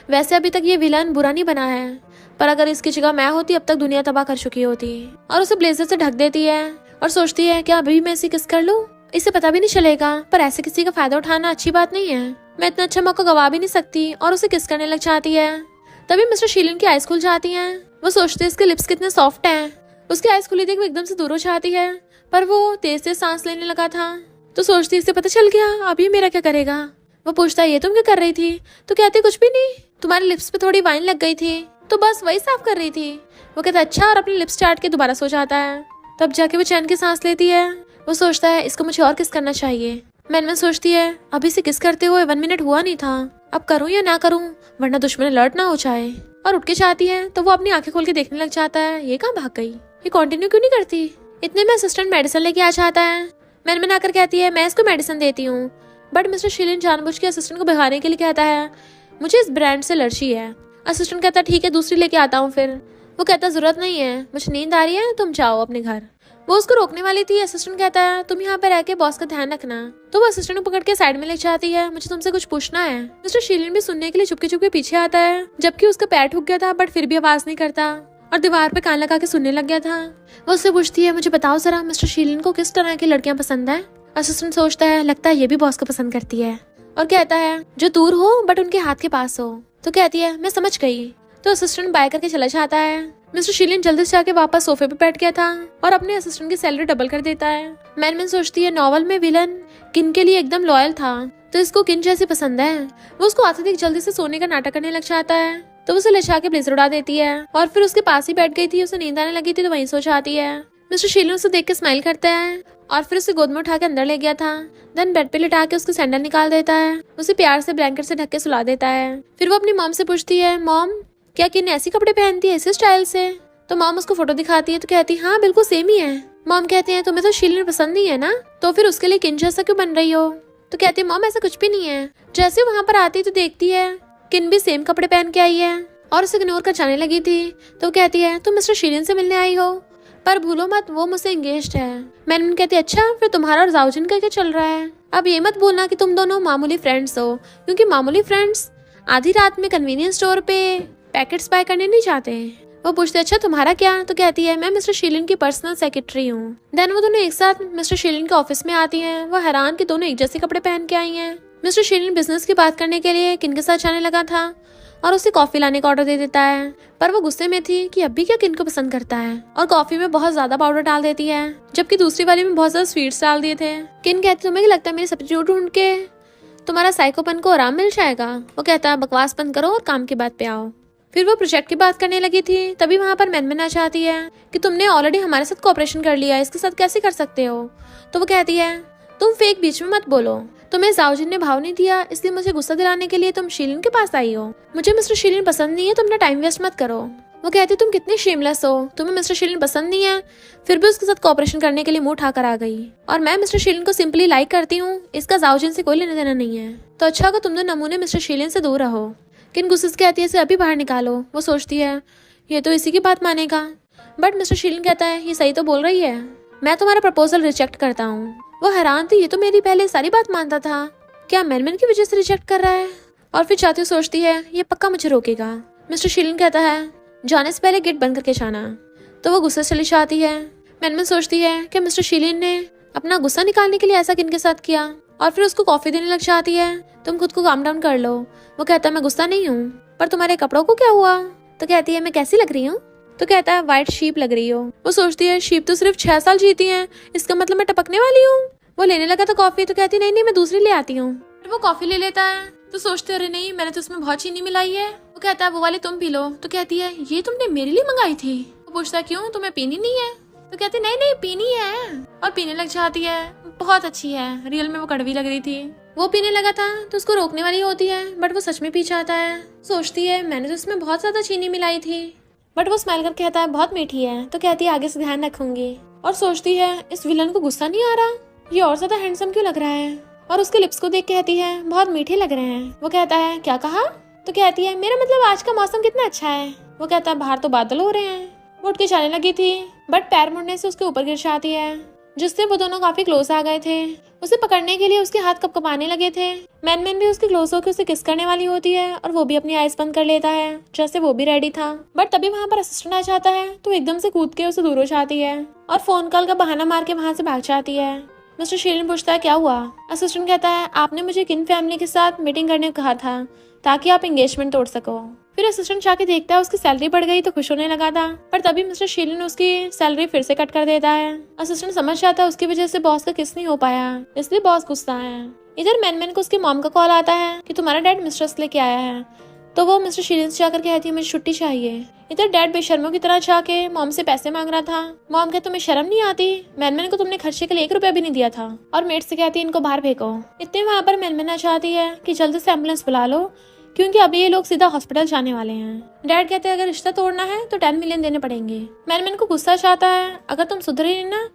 वैसे अभी तक ये विलन बुरा नहीं बना है, पर अगर इसकी जगह मैं होती अब तक दुनिया तबाह कर चुकी होती। और उसे ब्लेजर से ढक देती है और सोचती है, क्या अभी मैं इसे किस कर लूं? इसे पता भी नहीं चलेगा, पर ऐसे किसी का फायदा उठाना अच्छी बात नहीं है, मैं इतना अच्छा मौका गवा भी नहीं सकती। और उसे किस करने लग जाती है। तभी मिस्टर शीलिन की आइज खुल जाती है। वो सोचते है, इसके लिप्स कितने सॉफ्ट हैं। उसकी आइज खुली देख वो एकदम से दूर हो जाती है, पर वो तेज तेज सांस लेने लगा था। तो सोचती, इसे पता चल गया, अभी मेरा क्या करेगा? वो पूछता है, ये तुम क्या कर रही थी? तो कहती, कुछ भी नहीं, तुम्हारे लिप्स पे थोड़ी वाइन लग गई थी, तो बस वही साफ कर रही थी। वो कहता, अच्छा, और अपने लिप्स चाट के दोबारा सो जाता है। तब जाके वो चैन की सांस लेती है। वो सोचता है, इसको मुझे और किस करना चाहिए, मैन सोचती है अभी से किस करते हुए 1 मिनट हुआ नहीं था, अब करूँ या ना करूँ वरना दुश्मन अलर्ट ना हो जाए। और उठ के चाहती है तो वो अपनी आंखें खोल के देखने लग जाता है, ये कहाँ भाग गई, ये कंटिन्यू क्यों नहीं करती। इतने में असिस्टेंट मेडिसिन लेके आ जाता है। मैन आकर कहती है मैं इसको मेडिसिन देती हूँ, बट मिस्टर शीलिन जानबूझ के असिस्टेंट को भगाने के लिए कहता है मुझे इस ब्रांड से एलर्जी है। असिस्टेंट कहता है ठीक है दूसरी लेके आता हूँ फिर। वो कहता जरूरत नहीं है, मुझे नींद आ रही है, तुम जाओ अपने घर। वो उसको रोकने वाली थी। असिस्टेंट कहता है तुम यहाँ पे रह के बॉस का ध्यान रखना। तो वो असिस्टेंट को पकड़ के साइड में ले जाती है, मुझे तुमसे कुछ पूछना है। मिस्टर शीलिन भी सुनने के लिए चुपके चुपके पीछे आता है, जबकि उसका पैर ठुक गया था बट फिर भी आवाज नहीं करता और दीवार पे कान लगा के सुनने लग गया था। वो उससे पूछती है मुझे बताओ जरा मिस्टर शीलिन को किस तरह की लड़कियां पसंद है। असिस्टेंट सोचता है लगता है ये भी बॉस को पसंद करती है और कहता है जो दूर हो बट उनके हाथ के पास हो। तो कहती है मैं समझ गई। तो असिस्टेंट बाय करके चला जाता है। मिस्टर शीलिन जल्दी से आके वापस सोफे पे बैठ गया था और अपने असिस्टेंट की सैलरी डबल कर देता है। मैन सोचती है नॉवल में विलन किन के लिए एकदम लॉयल था तो इसको किन जैसी पसंद है। वो उसको आते देख जल्दी से सोने का नाटक करने लग जाता है, तो उसे लचा के ब्लेजर उड़ा देती है और फिर उसके पास ही बैठ गई थी। उसे नींद आने लगी थी तो वहीं सो जाती है। मिस्टर शीलिन उसे देख के स्माइल करता है और फिर उसे गोद में उठा के अंदर ले गया था। देन बेड पे लिटा के उसके सैंडल निकाल देता है, उसे प्यार से ब्लैंकेट से ढक के सुला देता है। फिर वो अपनी मॉम से पूछती है मॉम क्या किन ऐसी कपड़े पहनती है इसी स्टाइल से। तो मॉम उसको फोटो दिखाती है तो कहती है हाँ बिल्कुल सेम ही है। मॉम कहते हैं तुम्हें तो शीलिन पसंद नहीं है ना, तो फिर उसके लिए किन जैसा क्यों बन रही हो। तो कहती है मॉम ऐसा कुछ भी नहीं है। जैसे वहां पर आती तो देखती है किन भी सेम कपड़े पहन के आई है और उसे इग्नोर कर जाने लगी थी। तो कहती है तुम मिस्टर शीलिन से मिलने आई हो, पर भूलो मत वो मुझसे एंगेज्ड है। मैंने कहती अच्छा फिर तुम्हारा और जाओजिन का क्या चल रहा है। अब ये मत बोलना कि तुम दोनों मामूली फ्रेंड्स हो, क्योंकि मामूली फ्रेंड्स आधी रात में कन्वीनियंस स्टोर पे पैकेट्स बाय करने नहीं जाते। वो पूछते अच्छा तुम्हारा क्या। तो कहती है मैं मिस्टर शीलिन की पर्सनल सेक्रेटरी हूँ। देन वो दोनों एक साथ मिस्टर शीलिन के ऑफिस में आती हैं। वो हैरान कि दोनों एक जैसे कपड़े पहन के आई हैं। मिस्टर शीलिन बिजनेस की बात करने के लिए किन के साथ जाने लगा था और उसे कॉफी लाने का ऑर्डर दे देता है, पर वो गुस्से में थी कि अब भी क्या किन को पसंद करता है और कॉफी में बहुत ज्यादा पाउडर डाल देती है, जबकि दूसरी वाली में बहुत ज्यादा स्वीट्स डाल दिए थे। किन कहती तुम्हें लगता है मेरी सब्स्टिट्यूट ढूंढ के तुम्हारा साइकोपन को आराम मिल जाएगा। वो कहता है बकवास बंद करो और काम की बात पे आओ। फिर वो प्रोजेक्ट की बात करने लगी थी, तभी वहाँ पर मैन आ जाती है कि तुमने ऑलरेडी हमारे साथ कोऑपरेशन कर लिया है, इसके साथ कैसे कर सकते हो। तो वो कहती है तुम फेक बीच में मत बोलो, तुम्हें जाओजिन ने भाव नहीं दिया इसलिए मुझे गुस्सा दिलाने के लिए तुम शीलिन के पास आई हो। मुझे मिस्टर शीलिन पसंद नहीं है, तुम अपना टाइम वेस्ट मत करो। वो कहती तुम कितनी शेमलेस हो, तुम्हें मिस्टर शीलिन पसंद नहीं है फिर भी उसके साथ कोऑपरेशन करने के लिए मुंह उठाकर आ गई, और मैं मिस्टर शीलिन को सिंपली लाइक करती हूँ, इसका जाओजिन से कोई लेना देना नहीं है। तो अच्छा होगा तुम दो नमूने मिस्टर शीलिन से दूर रहो। किन गुस्से से कहती है इसे अभी बाहर निकालो। वो सोचती है ये तो इसी की बात मानेगा, बट मिस्टर शीलिन कहता है ये सही तो बोल रही है, मैं तुम्हारा प्रपोजल रिजेक्ट करता हूँ। वो हैरान थी, ये तो मेरी पहले सारी बात मानता था, क्या मैन की वजह से रिजेक्ट कर रहा है। और फिर चाहती हुई सोचती है ये पक्का मुझे रोकेगा। मिस्टर शीलिन कहता है जाने से पहले गेट बंद करके जाना। तो वो गुस्से से चली जाती है। मैन सोचती है कि मिस्टर शीलिन ने अपना गुस्सा निकालने के लिए ऐसा किन के साथ किया, और फिर उसको कॉफी देने लग जाती है, तुम खुद को काम डाउन कर लो। वो कहता है मैं गुस्सा नहीं हूँ, पर तुम्हारे कपड़ों को क्या हुआ। तो कहती है मैं कैसी लग रही हूँ। तो कहता है व्हाइट शीप लग रही हो। वो सोचती है शीप तो सिर्फ 6 साल जीती हैं, इसका मतलब मैं टपकने वाली हूँ। वो लेने लगा था कॉफी, तो कहती नहीं मैं दूसरी ले आती हूँ। वो कॉफी ले लेता है तो सोचते अरे नहीं मैंने तो उसमें बहुत चीनी मिलाई है। वो कहता है वो वाली तुम पी लो। तो कहती है ये तुमने मेरे लिए मंगाई थी। वो पूछता है क्यों तुम्हें पीनी नहीं है। तो कहती नहीं पीनी है, और पीने लग जाती है। बहुत अच्छी है, रियल में वो कड़वी लग रही थी। वो पीने लगा था तो उसको रोकने वाली होती है, बट वो सच में पी जाता है। सोचती है मैंने तो इसमें बहुत ज्यादा चीनी मिलाई थी, बट वो स्माइल कर कहता है बहुत मीठी है। तो कहती है आगे से ध्यान रखूंगी। और सोचती है इस विलन को गुस्सा नहीं आ रहा, ये और ज्यादा हैंडसम क्यों लग रहा है। और उसके लिप्स को देख कहती है बहुत मीठे लग रहे हैं। वो कहता है क्या कहा। तो कहती है मेरा मतलब आज का मौसम कितना अच्छा है। वो कहता है बाहर तो बादल हो रहे हैं। वो उठ के जाने लगी थी, बट पैर मुड़ने से उसके ऊपर गिर जाती है, जिससे वो दोनों काफी क्लोज आ गए थे। उसे पकड़ने के लिए उसके हाथ कपकपाने लगे थे। मैन भी उसके क्लोज होकर उसे किस करने वाली होती है, और वो भी अपनी आइज बंद कर लेता है, जैसे वो भी रेडी था। बट तभी वहाँ पर असिस्टेंट आ जाता है, तो एकदम से कूद के उसे दूर हो जाती है और फोन कॉल का बहाना मार के वहाँ से भाग जाती है। मिस्टर शीलिन पूछता है क्या हुआ। असिस्टेंट कहता है आपने मुझे किन फैमिली के साथ मीटिंग करने को कहा था ताकि आप एंगेजमेंट तोड़ सको। फिर असिस्टेंट जाके देखता है उसकी सैलरी बढ़ गई तो खुश होने लगा था, पर तभी मिस्टर शीलिन उसकी सैलरी फिर से कट कर देता है। असिस्टेंट समझ जाता है उसकी वजह से बॉस का किस नहीं हो पाया, इसलिए बॉस गुस्सा है। इधर मैन को उसकी मॉम का कॉल आता है कि तुम्हारा डैड मिस्ट्रेस लेके आया है, तो वो मिस्टर शीलिन से जाकर कहती है मुझे छुट्टी चाहिए। इधर डैड बेशर्मों की तरह जाके मॉम से पैसे मांग रहा था। मॉम कहती तुम्हें शर्म नहीं आती, मैनमैन को तुमने खर्चे के लिए 1 रुपया भी नहीं दिया था। और मेट से कहती है इनको बाहर फेंको। इतने वहाँ पर मैनमैन आ चाहती है कि जल्दी से एम्बुलेंस बुला लो, क्योंकि अभी ये लोग सीधा हॉस्पिटल जाने वाले हैं। डैड कहते हैं अगर रिश्ता तोड़ना है तो 10 मिलियन देने पड़ेंगे। मैनमैन को गुस्सा चाहता है अगर तुम सुधरे नहीं ना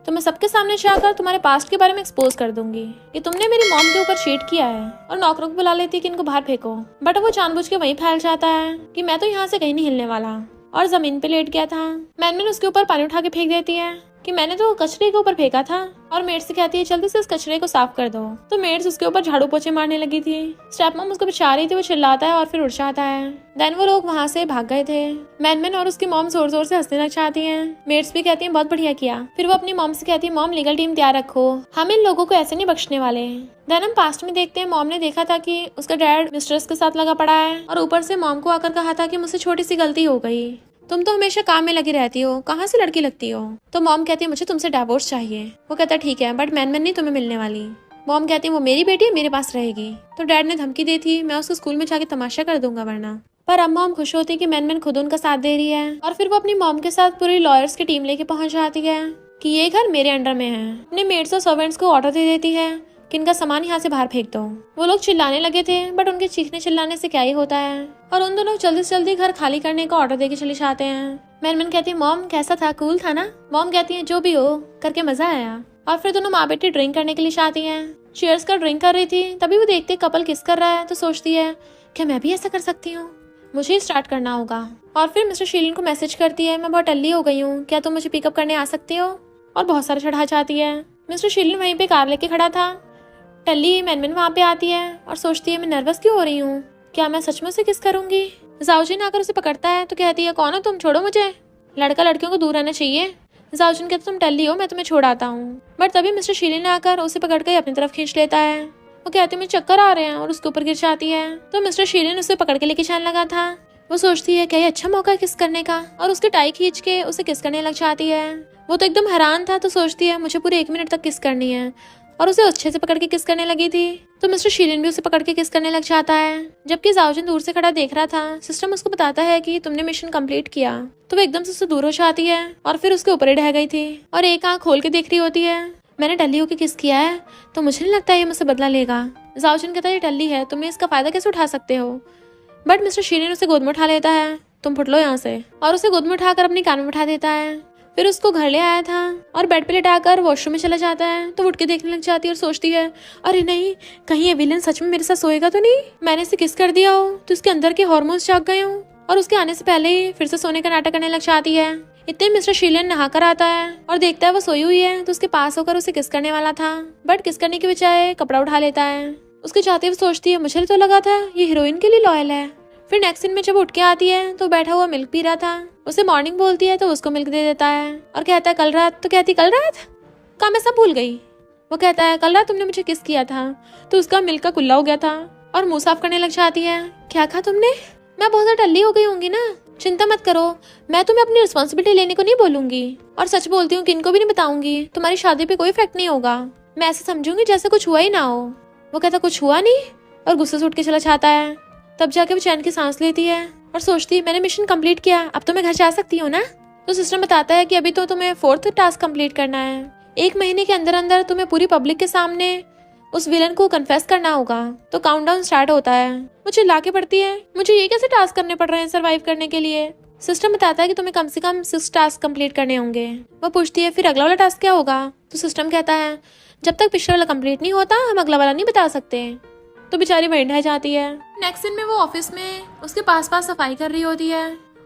तो मैं सबके सामने जाकर तुम्हारे पास्ट के बारे में एक्सपोज कर दूंगी कि तुमने मेरी मॉम के ऊपर चीट किया है। और नौकरों को बुला लेती है कि इनको बाहर फेंको, बट वो जानबूझ के वहीं फैल जाता है कि मैं तो यहाँ से कहीं नहीं हिलने वाला, और जमीन पे लेट गया था। मैनमैन उसके ऊपर पानी उठा के फेंक देती है कि मैंने तो कचरे के ऊपर फेंका था। और मेड से कहती है जल्दी से इस कचरे को साफ कर दो। तो मेड्स उसके ऊपर झाड़ू पोछे मारने लगी थी। स्टेप मॉम उसको बचा रही थी, वो चिल्लाता है और फिर उड़ जाता है। देन वो लोग वहाँ से भाग गए थे। मैनमैन और उसकी मॉम जोर जोर से हंसने लग जाती हैं। मेड्स भी कहती हैं बहुत बढ़िया किया। फिर वो अपनी मॉम से कहती है मॉम लीगल टीम तैयार रखो, हम इन लोगों को ऐसे नहीं बख्शने वाले। देन हम पास्ट में देखते हैं मॉम ने देखा था कि उसका डैड मिस्ट्रेस के साथ लगा पड़ा है, और ऊपर से मॉम को आकर कहा था कि मुझसे छोटी सी गलती हो गई, तुम तो हमेशा काम में लगी रहती हो, कहाँ से लड़की लगती हो। तो मॉम कहती है मुझे तुमसे डिवोर्स चाहिए। वो कहता है ठीक है, बट मैनमैन नहीं तुम्हें मिलने वाली। मॉम कहती है वो मेरी बेटी है, मेरे पास रहेगी। तो डैड ने धमकी दी थी मैं उसको स्कूल में जाके तमाशा कर दूंगा वरना। पर अब मॉम खुश होती है कि मैनमैन खुद उनका साथ दे रही है। और फिर वो अपनी मॉम के साथ पूरी लॉयर्स की टीम लेके पहुंच जाती है कि ये घर मेरे अंडर में है। अपने मेड्स और सर्वेंट्स को ऑर्डर दे देती है कि इनका सामान यहाँ से बाहर फेंक दो। वो लोग चिल्लाने लगे थे, बट उनके चीखने चिल्लाने से क्या ही होता है, और उन दोनों जल्दी से जल्दी घर खाली करने का ऑर्डर देके चले जाते हैं। मैनमैन कहती है मॉम कैसा था, कूल था ना। मॉम कहती है जो भी हो करके मजा आया। और फिर दोनों माँ बेटी ड्रिंक करने के लिए जाती हैं। चीयर्स का ड्रिंक कर रही थी, तभी वो देखते कपल किस कर रहा है तो सोचती है क्या मैं भी ऐसा कर सकती हूँ, मुझे स्टार्ट करना होगा। और फिर मिस्टर शीलिन को मैसेज करती है मैं बहुत टल्ली हो गई हूँ, क्या तुम मुझे पिकअप करने आ सकते हो। और बहुत सारे चढ़ा जाती है। मिस्टर शीलिन वहीं पे कार लेके खड़ा था। टल्ली मैनमैन वहाँ पे आती है और सोचती है मैं नर्वस क्यों हो रही हूँ, क्या मैं सच में से किस करूंगी। जाओजिन आकर उसे पकड़ता है तो कहती है कौन हो तुम, छोड़ो मुझे, लड़का लड़कियों को दूर रहना चाहिए। जाओजिन कहता तुम टल्ली हो, मैं तुम्हें छोड़ आता हूँ। बट तभी मिस्टर शीलिन आकर उसे पकड़ कर अपनी तरफ खींच लेता है। वो कहती है मुझे चक्कर आ रहे हैं और उसके ऊपर गिर जाती है। तो मिस्टर शीलिन उसे पकड़ के लेके जाने लगा था। वो सोचती है क्या ये अच्छा मौका है किस करने का, और उसकी टाई खींच के उसे किस करने लग जाती है। वो तो एकदम हैरान था, तो सोचती है मुझे पूरे 1 मिनट तक किस करनी है, और उसे अच्छे से पकड़ के किस करने लगी थी। तो मिस्टर शीलिन भी उसे पकड़ के किस करने लग जाता है। जबकि जाओजिन दूर से खड़ा देख रहा था। सिस्टम उसको बताता है कि तुमने मिशन कंप्लीट किया। तो वो एकदम से उससे दूर हो जाती है और फिर उसके ऊपर ही ढह गई थी और एक आंख खोल के देख रही होती है। मैंने टल्ली होके किस किया है तो मुझे नहीं लगता ये मुझसे बदला लेगा। जाओजिन कहता है ये टल्ली है, तुम इसका फायदा कैसे उठा सकते हो। बट मिस्टर शीलिन उसे गोद में उठा लेता है, तुम फुट लो यहाँ से, और उसे गोद में उठाकर अपने कान में बैठा देता है। फिर उसको घर ले आया था और बेड पे लेटाकर वॉशरूम में चला जाता है। तो उठ के देखने लग जाती है और सोचती है अरे नहीं, कहीं ये विलन सच में मेरे साथ सोएगा तो नहीं, मैंने इसे किस कर दिया हो तो इसके अंदर के हार्मोन्स जाग गए हो। और उसके आने से पहले ही फिर से सोने का नाटक करने लग जाती है। इतने मिस्टर शीलिन नहाकर आता है और देखता है वो सोई हुई है, तो उसके पास होकर उसे किस करने वाला था, बट किस करने के बजाय कपड़ा उठा लेता है। उसके जाते हुए सोचती है मुझे तो लगा था ये हीरोइन के लिए लॉयल है। फिर नेक्स्ट सीन में जब उठ के आती है तो बैठा हुआ मिल्क पी रहा था। उसे मॉर्निंग बोलती है तो उसको मिल्क दे देता है और कहता है कल रात, तो कहती कल रात का मैं सब भूल गई। वो कहता है कल रात तुमने मुझे किस किया था, तो उसका मिल्क का कुल्ला हो गया था और मुंह साफ करने लग जाती है। क्या कहा तुमने, मैं बहुत ज्यादा टल्ली हो गई होंगी ना, चिंता मत करो, मैं तुम्हें अपनी रिस्पॉन्सिबिलिटी लेने को नहीं बोलूंगी, और सच बोलती हूँ कि इनको भी नहीं बताऊंगी, तुम्हारी शादी पे कोई इफेक्ट नहीं होगा, मैं ऐसे समझूंगी जैसे कुछ हुआ ही ना हो। वो कहता कुछ हुआ नहीं और गुस्से से उठ के चला जाता है। तब जाके वो चैन की सांस लेती है और सोचती है मैंने मिशन कंप्लीट किया, अब तो मैं घर जा सकती हूँ ना। तो सिस्टम बताता है कि अभी तो तुम्हें 4th टास्क कंप्लीट करना है, 1 महीने के अंदर अंदर तुम्हें पूरी पब्लिक के सामने उस विलन को कन्फेस करना होगा। तो काउंटडाउन स्टार्ट होता है। मुझे लाके पड़ती है, मुझे ये कैसे टास्क करने पड़ रहे हैं सर्वाइव करने के लिए। सिस्टम बताता है कि तुम्हें कम से कम 6 टास्क कंप्लीट करने होंगे। वो पूछती है फिर अगला वाला टास्क क्या होगा, तो सिस्टम कहता है जब तक पिछला वाला कंप्लीट नहीं होता हम अगला वाला नहीं बता सकते। तो बेचारी वहीं ढह जाती है। नेक्स्ट दिन में वो ऑफिस में उसके पास सफाई कर रही होती है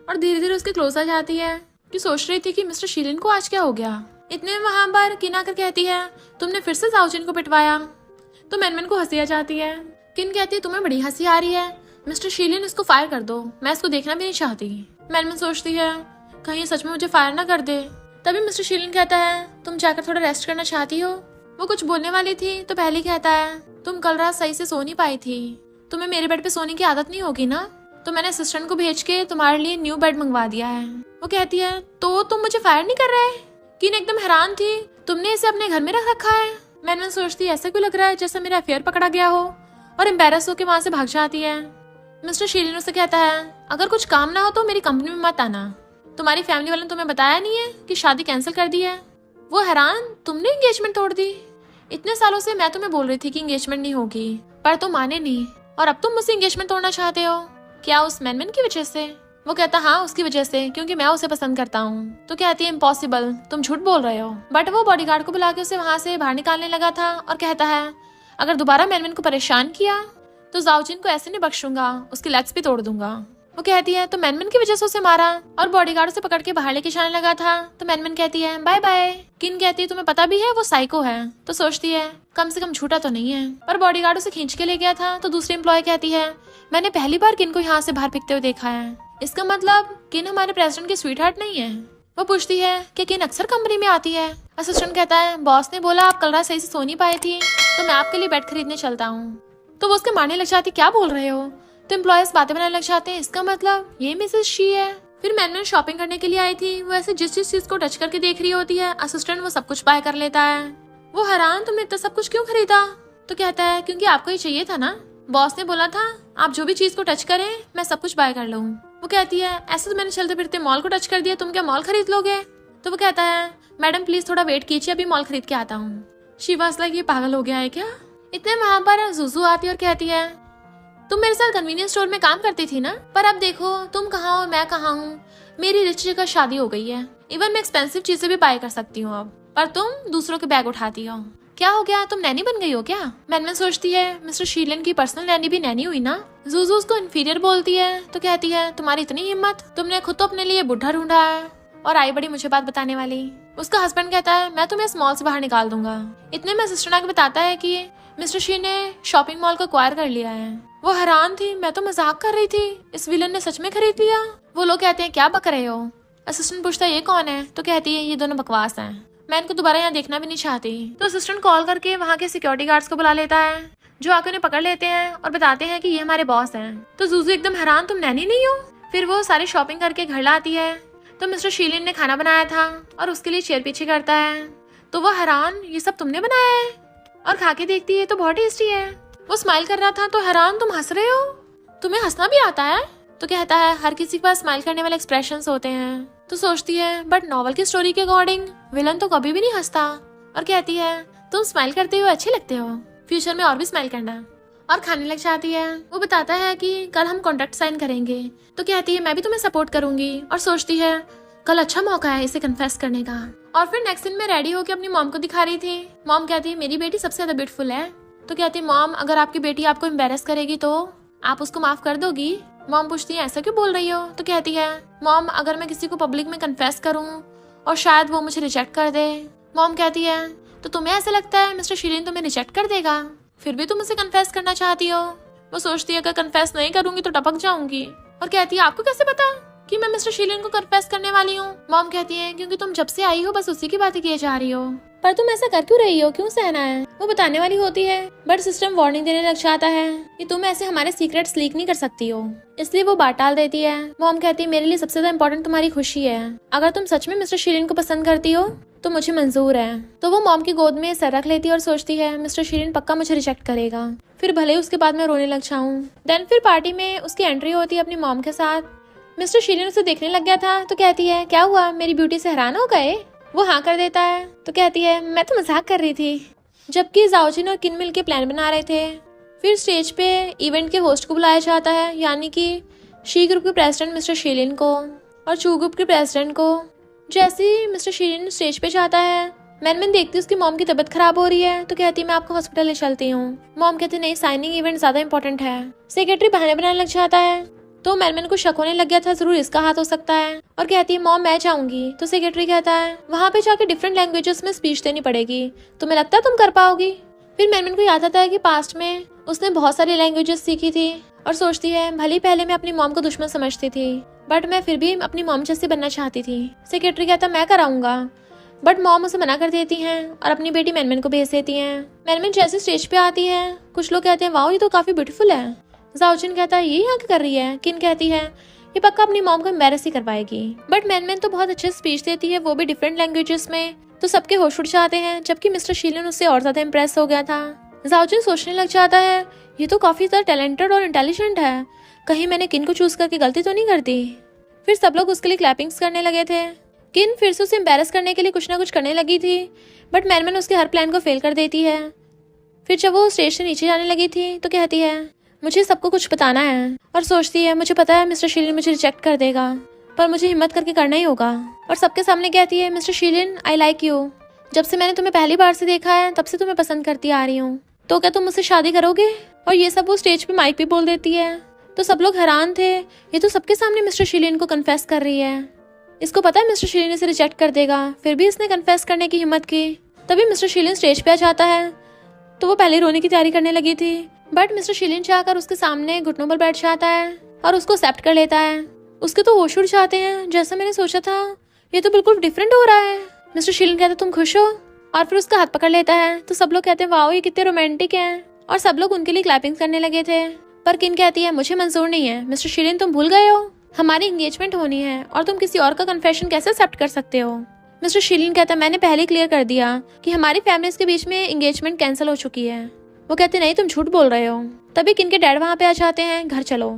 और धीरे धीरे उसके क्लोज आ जाती है कि सोच रही थी कि मिस्टर शीलिन को आज क्या हो गया। इतने में वहां पर किन आकर कहती है तुमने फिर से जाओजिन को पिटवाया। तो मैनमैन को हंसी आ जाती है। किन कहती है तुम्हें बड़ी हंसी आ रही है, मिस्टर शीलिन इसको फायर कर दो, मैं इसको देखना भी नहीं चाहती। मैनमैन सोचती है कहीं सच में मुझे फायर ना कर दे। तभी मिस्टर शीलिन कहता है तुम जाकर थोड़ा रेस्ट करना चाहती हो। वो कुछ बोलने वाली थी तो पहले कहता है तुम कल रात सही से सो नहीं पाई थी, तुम्हें मेरे बेड पे सोने की आदत नहीं होगी ना, तो मैंने असिस्टेंट को भेज के तुम्हारे लिए न्यू बेड मंगवा दिया है। वो कहती है तो तुम मुझे फायर नहीं कर रहे। किन एकदम हैरान थी, तुमने इसे अपने घर में रख रखा है। मैंने सोचती ऐसा क्यों लग रहा है जैसे मेरा अफेयर पकड़ा गया हो, और एम्बेरस होकर वहां से भाग जाती है। मिस्टर शीलिन उससे कहता है, अगर कुछ काम ना हो तो मेरी कंपनी में मत आना। तुम्हारी फैमिली वालों ने तुम्हें बताया नहीं है कि शादी कैंसिल कर दी है? वो हैरान, तुमने एंगेजमेंट तोड़ दी? इतने सालों से मैं तुम्हें बोल रही थी कि एंगेजमेंट नहीं होगी, पर तुम माने नहीं, और अब तुम मुझसे एंगेजमेंट तोड़ना चाहते हो? क्या उस मैनमैन की वजह से? वो कहता, हाँ उसकी वजह से, क्योंकि मैं उसे पसंद करता हूँ। तो कहती है, इम्पॉसिबल, तुम झूठ बोल रहे हो। बट वो बॉडीगार्ड को बुला के उसे वहां से बाहर निकालने लगा था और कहता है, अगर दोबारा मैनमैन को परेशान किया तो जाओजिन को ऐसे नहीं बख्शूंगा, उसकी लेग्स भी तोड़ दूंगा। वो कहती है, तो मैनमैन की वजह से उसे मारा? और बॉडीगार्ड उसे पकड़ के बाहर लेके जाने लगा था। तो मैनमैन कहती है, बाय बाय। किन कहती है, तुम्हें पता भी है वो साइको है? तो सोचती है, कम से कम झूठा तो नहीं है। पर बॉडीगार्ड उसे खींच के ले गया था। तो दूसरी एम्प्लॉय कहती है, मैंने पहली बार किन को यहाँ से बाहर फेंकते हुए देखा है। इसका मतलब किन हमारे प्रेसिडेंट की स्वीट हार्ट नहीं है। वो पूछती है कि किन अक्सर कंपनी में आती है। असिस्टेंट कहता है, बॉस ने बोला आप कल रात सही से सो नहीं पाई थी, तो मैं आपके लिए बेड खरीदने चलता हूँ। तो वो उसके मारने लग जाती, क्या बोल रहे हो? तो एम्प्लॉयज बातें बनाने लग जाते हैं, इसका मतलब ये मिसेस शी है। फिर मैनमैन शॉपिंग करने के लिए आई थी। वो ऐसे जिस चीज को टच करके देख रही होती है, असिस्टेंट वो सब कुछ बाय कर लेता है। वो हैरान, तुमने इतना सब कुछ क्यों खरीदा? तो कहता है, क्योंकि आपको ये चाहिए था ना, बॉस ने बोला था आप जो भी चीज को टच करें मैं सब कुछ बाय कर लूँ। वो कहती है, ऐसे तो मैंने चलते फिरते मॉल को टच कर दिया, तुम क्या मॉल खरीद लोगे? तो वो कहता है, मैडम प्लीज थोड़ा वेट कीजिए, अभी मॉल खरीद के आता हूँ। शी वाज लाइक, ये पागल हो गया है क्या? इतने वहां पर जुजू आती है और कहती है, तुम मेरे साथ कन्वीनियंस स्टोर में काम करती थी ना, पर अब देखो तुम कहाँ हो मैं कहाँ हूँ। मेरी रिच जगह शादी हो गई है, इवन मैं एक्सपेंसिव चीजें भी बाय कर सकती हूँ अब, पर तुम दूसरों के बैग उठाती हो। क्या हो गया, तुम नैनी बन गई हो क्या? मैनमैन सोचती है, मिस्टर शीलन की पर्सनल नैनी भी नैनी हुई ना। जूजू उसको इन्फीरियर बोलती है। तो कहती है, तुम्हारी इतनी हिम्मत, तुमने खुद तो अपने लिए बुढ़ा ढूंढा है और आई बड़ी मुझे बात बताने वाली। उसका हस्बैंड कहता है, मैं तुम्हें इस मॉल से बाहर निकाल दूंगा। इतने में असिस्टेंट आके बताता है कि मिस्टर शी ने शॉपिंग मॉल को एक्वायर कर लिया है। वो हैरान थी, मैं तो मजाक कर रही थी, इस विलन ने सच में खरीद लिया। वो लोग कहते हैं, क्या बक रहे हो? असिस्टेंट पूछता है, ये कौन है? तो कहती है, ये दोनों बकवास हैं, मैं इनको दोबारा यहाँ देखना भी नहीं चाहती। तो असिस्टेंट कॉल करके वहाँ के सिक्योरिटी गार्ड्स को बुला लेता है, जो आके उन्हें पकड़ लेते हैं और बताते हैं कि ये हमारे बॉस हैं। तो जूजू एकदम हैरान, तुम नैनी नहीं हो? फिर वो सारी शॉपिंग करके घर लाती है। तो मिस्टर शीलिन ने खाना बनाया था और उसके लिए चेयर पीछे करता है। तो वो हैरान, ये सब तुमने बनाया है? और खा के देखती है तो बहुत टेस्टी है। वो स्माइल कर रहा था। तो हैरान, तुम हंस रहे हो? तुम्हें हंसना भी आता है? तो कहता है, हर किसी के पास स्माइल करने वाले एक्सप्रेशंस होते हैं। तो सोचती है, बट नॉवल की स्टोरी के अकॉर्डिंग विलन तो कभी भी नहीं हंसता। और कहती है, तुम स्माइल करते हुए अच्छे लगते हो, फ्यूचर में और भी स्माइल करना। और खाने लग जाती है। वो बताता है कि कल हम कॉन्ट्रैक्ट साइन करेंगे। तो कहती है, मैं भी तुम्हें सपोर्ट करूंगी। और सोचती है, कल अच्छा मौका है इसे कन्फेस करने का। और फिर नेक्स्ट दिन में रेडी होकर अपनी मॉम को दिखा रही थी। मॉम कहती है, मेरी बेटी सबसे ज्यादा ब्यूटीफुल है। तो कहती है, मॉम अगर आपकी बेटी आपको एम्बेरस करेगी तो आप उसको माफ कर दोगी? मॉम पूछती है, ऐसा क्यों बोल रही हो? तो कहती है, मॉम अगर मैं किसी को पब्लिक में कन्फेस करूं और शायद वो मुझे रिजेक्ट कर दे। मॉम कहती है, तो तुम्हें ऐसा लगता है मिस्टर शीलिन तुम्हें रिजेक्ट कर देगा, फिर भी तुम उसे कन्फेस करना चाहती हो? वो सोचती है, अगर कन्फेस नहीं करूंगी तो टपक जाऊंगी। और कहती है, आपको कैसे पता कि मैं मिस्टर शीलिन को कन्फेस करने वाली हूँ? मॉम कहती है, क्योंकि तुम जब से आई हो बस उसी की बातें किए जा रही हो। पर तुम ऐसा कर क्यों रही हो, क्यों सहना है? वो बताने वाली होती है, बट सिस्टम वार्निंग देने लग जाता है कि तुम ऐसे हमारे सीक्रेट्स लीक नहीं कर सकती हो, इसलिए वो बात टाल देती है। मॉम कहती है, मेरे लिए सबसे ज्यादा इम्पोर्टेंट तुम्हारी खुशी है, अगर तुम सच में मिस्टर शीलिन को पसंद करती हो तो मुझे मंजूर है। तो वो मॉम की गोद में सर रख लेती है और सोचती है, मिस्टर शीलिन पक्का मुझे रिजेक्ट करेगा, फिर भले ही उसके बाद मैं रोने लग जाऊं। देन फिर पार्टी में उसकी एंट्री होती है अपनी मॉम के साथ। मिस्टर शीलिन उसे देखने लग गया था। तो कहती है, क्या हुआ, मेरी ब्यूटी से हैरान हो गए? वो हाँ कर देता है। तो कहती है, मैं तो मजाक कर रही थी। जबकि जाओजिन और किन मिल के प्लान बना रहे थे। फिर स्टेज पे इवेंट के होस्ट को बुलाया जाता है, यानी कि शी ग्रुप के प्रेसिडेंट मिस्टर शीलिन को और चू ग्रुप के प्रेसिडेंट को। जैसे ही मिस्टर शीलिन स्टेज पे जाता है, मैनमैन देखती है उसकी मॉम की तबीयत खराब हो रही है। तो कहती है, मैं आपको हॉस्पिटल ले चलती हूँ। मॉम कहती है, नहीं, साइनिंग इवेंट ज्यादा इंपॉर्टेंट है। सेक्रेटरी बहाने बनाने लग जाता है। तो मैनमैन को शक होने लग गया था, जरूर इसका हाथ हो सकता है। और कहती है, मॉम मैं जाऊंगी। तो सेक्रेटरी कहता है, वहाँ पे जाके डिफरेंट लैंग्वेजेस में स्पीच देनी पड़ेगी, तुम्हें लगता है तुम कर पाओगी? फिर मैनमैन को याद आता है कि पास्ट में उसने बहुत सारी लैंग्वेजेस सीखी थी और सोचती है, भले पहले मैं अपनी मॉम को दुश्मन समझती थी, बट मैं फिर भी अपनी मॉम जैसी बनना चाहती थी। सेक्रेटरी कहता, मैं कराऊंगा, बट मॉम उसे मना कर देती हैं और अपनी बेटी मैनमैन को भेज देती हैं। मैनमैन जैसे स्टेज पे आती है, कुछ लोग कहते हैं, वाओ ये तो काफी ब्यूटीफुल है। जाओजिन कहता है, ये यहाँ क्या कर रही है? किन कहती है, ये पक्का अपनी मॉम को एम्बैरस ही करवाएगी। बट मैनमैन तो बहुत अच्छे स्पीच देती है, वो भी डिफरेंट लैंग्वेजेस में। तो सबके होश उड़ जाते हैं, जबकि मिस्टर शीलिन उससे और ज्यादा इम्प्रेस हो गया था। जाओजिन सोचने लग जाता है, ये तो काफी ज्यादा टैलेंटेड और इंटेलिजेंट है, कहीं मैंने किन को चूज करके गलती तो नहीं कर दी। फिर सब लोग उसके लिए क्लैपिंग्स करने लगे थे। किन फिर से उसे एम्बेरस करने के लिए कुछ ना कुछ करने लगी थी, बट मैनमैन उसके हर प्लान को फेल कर देती है। फिर जब वो स्टेज से नीचे जाने लगी थी तो कहती है मुझे सबको कुछ बताना है, और सोचती है मुझे पता है मिस्टर शीलिन मुझे रिजेक्ट कर देगा, पर मुझे हिम्मत करके करना ही होगा। और सबके सामने कहती है मिस्टर शीलिन आई लाइक यू, जब से मैंने तुम्हें पहली बार से देखा है तब से तुम्हें पसंद करती आ रही हूँ, तो क्या तुम मुझसे शादी करोगे। और ये सब वो स्टेज पे माइक पे बोल देती है। तो सब लोग हैरान थे, ये तो सबके सामने मिस्टर शीलिन को कन्फेस कर रही है, इसको पता है मिस्टर शीलिन इसे रिजेक्ट कर देगा, फिर भी इसने कन्फेस करने की हिम्मत की। तभी मिस्टर शीलिन स्टेज पे आ जाता है। तो वो पहले रोने की तैयारी करने लगी थी, बट मिस्टर शीलिन चाहकर उसके सामने घुटनों पर बैठ जाता है और उसको एक्सेप्ट कर लेता है। उसके तो होश उड़ जाते हैं, जैसा मैंने सोचा था ये तो बिल्कुल डिफरेंट हो रहा है। मिस्टर शीलिन कहते तुम खुश हो, और फिर उसका हाथ पकड़ लेता है। तो सब लोग कहते हैं वाओ ये कितने रोमांटिक हैं, और सब लोग उनके लिए क्लैपिंग करने लगे थे। पर किन कहती है मुझे मंजूर नहीं है, मिस्टर शीलिन तुम भूल गए हो हमारी एंगेजमेंट होनी है, और तुम किसी और का कन्फेशन कैसे एक्सेप्ट कर सकते हो। मिस्टर शीलिन कहता है मैंने पहले क्लियर कर दिया कि हमारी फैमिलीज के बीच में एंगेजमेंट कैंसिल हो चुकी है। वो कहते नहीं तुम झूठ बोल रहे हो। तभी किन के डैड वहाँ पे आ जाते हैं, घर चलो,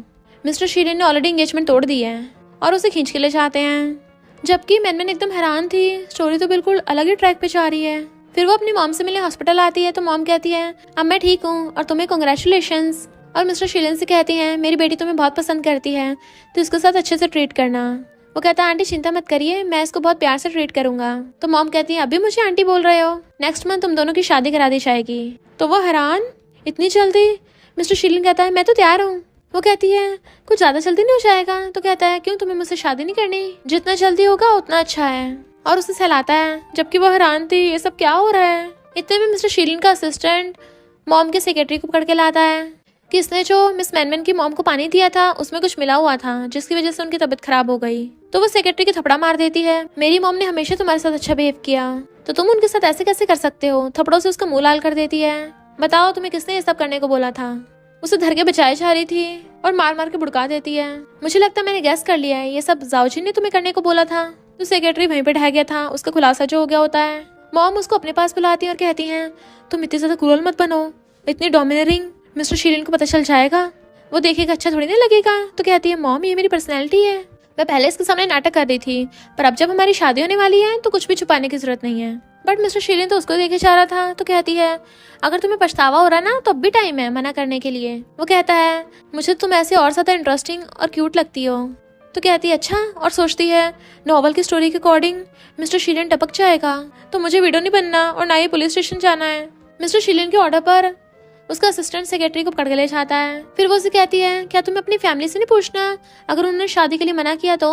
मिस्टर शीलिन ने ऑलरेडी एंगेजमेंट तोड़ दी है, और उसे खींच के ले जाते हैं। जबकि मैनमैन एकदम हैरान थी, स्टोरी तो बिल्कुल अलग ही ट्रैक पे जा रही है। फिर वो अपनी मॉम से मिलने हॉस्पिटल आती है, तो मॉम कहती है अब मैं ठीक हूँ और तुम्हें कांग्रेचुलेशंस। और मिस्टर शीलिन से कहती हैं मेरी बेटी तुम्हें बहुत पसंद करती है, तो इसके साथ अच्छे से ट्रीट करना। वो कहता है आंटी चिंता मत करिए, मैं इसको बहुत प्यार से ट्रीट करूंगा। तो मॉम कहती है अभी मुझे आंटी बोल रहे हो, नेक्स्ट मंथ तुम दोनों की शादी करा दी जाएगी। तो वो हैरान, इतनी जल्दी। मिस्टर शीलिन कहता है मैं तो तैयार हूँ। वो कहती है कुछ ज्यादा जल्दी नहीं हो जाएगा। तो कहता है क्यों, तुम्हें मुझसे शादी नहीं करनी, जितना जल्दी होगा उतना अच्छा है। और उसे सहलाता है, जबकि वो हैरान थी ये सब क्या हो रहा है। इतने में मिस्टर शीलिन का असिस्टेंट मॉम के सेक्रेटरी को पकड़ के लाता है कि इसने जो मिस मैनमैन की मॉम को पानी दिया था उसमें कुछ मिला हुआ था, जिसकी वजह से उनकी तबीयत खराब हो गई। तो वो सेक्रेटरी की थपड़ा मार देती है, मेरी मॉम ने हमेशा तुम्हारे साथ अच्छा बिहेव किया, तो तुम उनके साथ ऐसे कैसे कर सकते हो। थपड़ों से उसका मुंह लाल कर देती है। बताओ तुम्हें किसने ये सब करने को बोला था। उसे धर के बचाए जा रही थी और मार मार के भुड़का देती है। मुझे लगता है मैंने गैस कर लिया है, ये सब जाओजी ने तुम्हें करने को बोला था। तो सेक्रेटरी वहीं पे ढह गया था, उसका खुलासा जो हो गया होता है। मॉम उसको अपने पास बुलाती है और कहती हैं तुम इतनी ज्यादा क्रूअल मत बनो, इतनी डोमिनेटिंग, मिस्टर शीलिन को पता चल जाएगा, वो देखेगा अच्छा थोड़ी नहीं लगेगा। तो कहती है मॉम ये मेरी पर्सनैलिटी है, मैं पहले इसके सामने नाटक कर रही थी, पर अब जब हमारी शादी होने वाली है तो कुछ भी छुपाने की जरूरत नहीं है। बट मिस्टर शीलिन तो उसको देखे जा रहा था। तो कहती है अगर तुम्हें पछतावा हो रहा ना तो अब भी टाइम है मना करने के लिए। वो कहता है मुझे तुम ऐसे और ज्यादा इंटरेस्टिंग और क्यूट लगती हो। तो कहती है अच्छा, और सोचती है नॉवल की स्टोरी के अकॉर्डिंग मिस्टर शीलिन टपक जाएगा, तो मुझे वीडियो नहीं बनना और ना ही पुलिस स्टेशन जाना है। मिस्टर शीलिन के ऑर्डर पर उसका असिस्टेंट सेक्रेटरी को पकड़ के ले जाता है। फिर वो उसे कहती है क्या तुम्हें अपनी फैमिली से नहीं पूछना अगर उन्होंने शादी के लिए मना किया तो।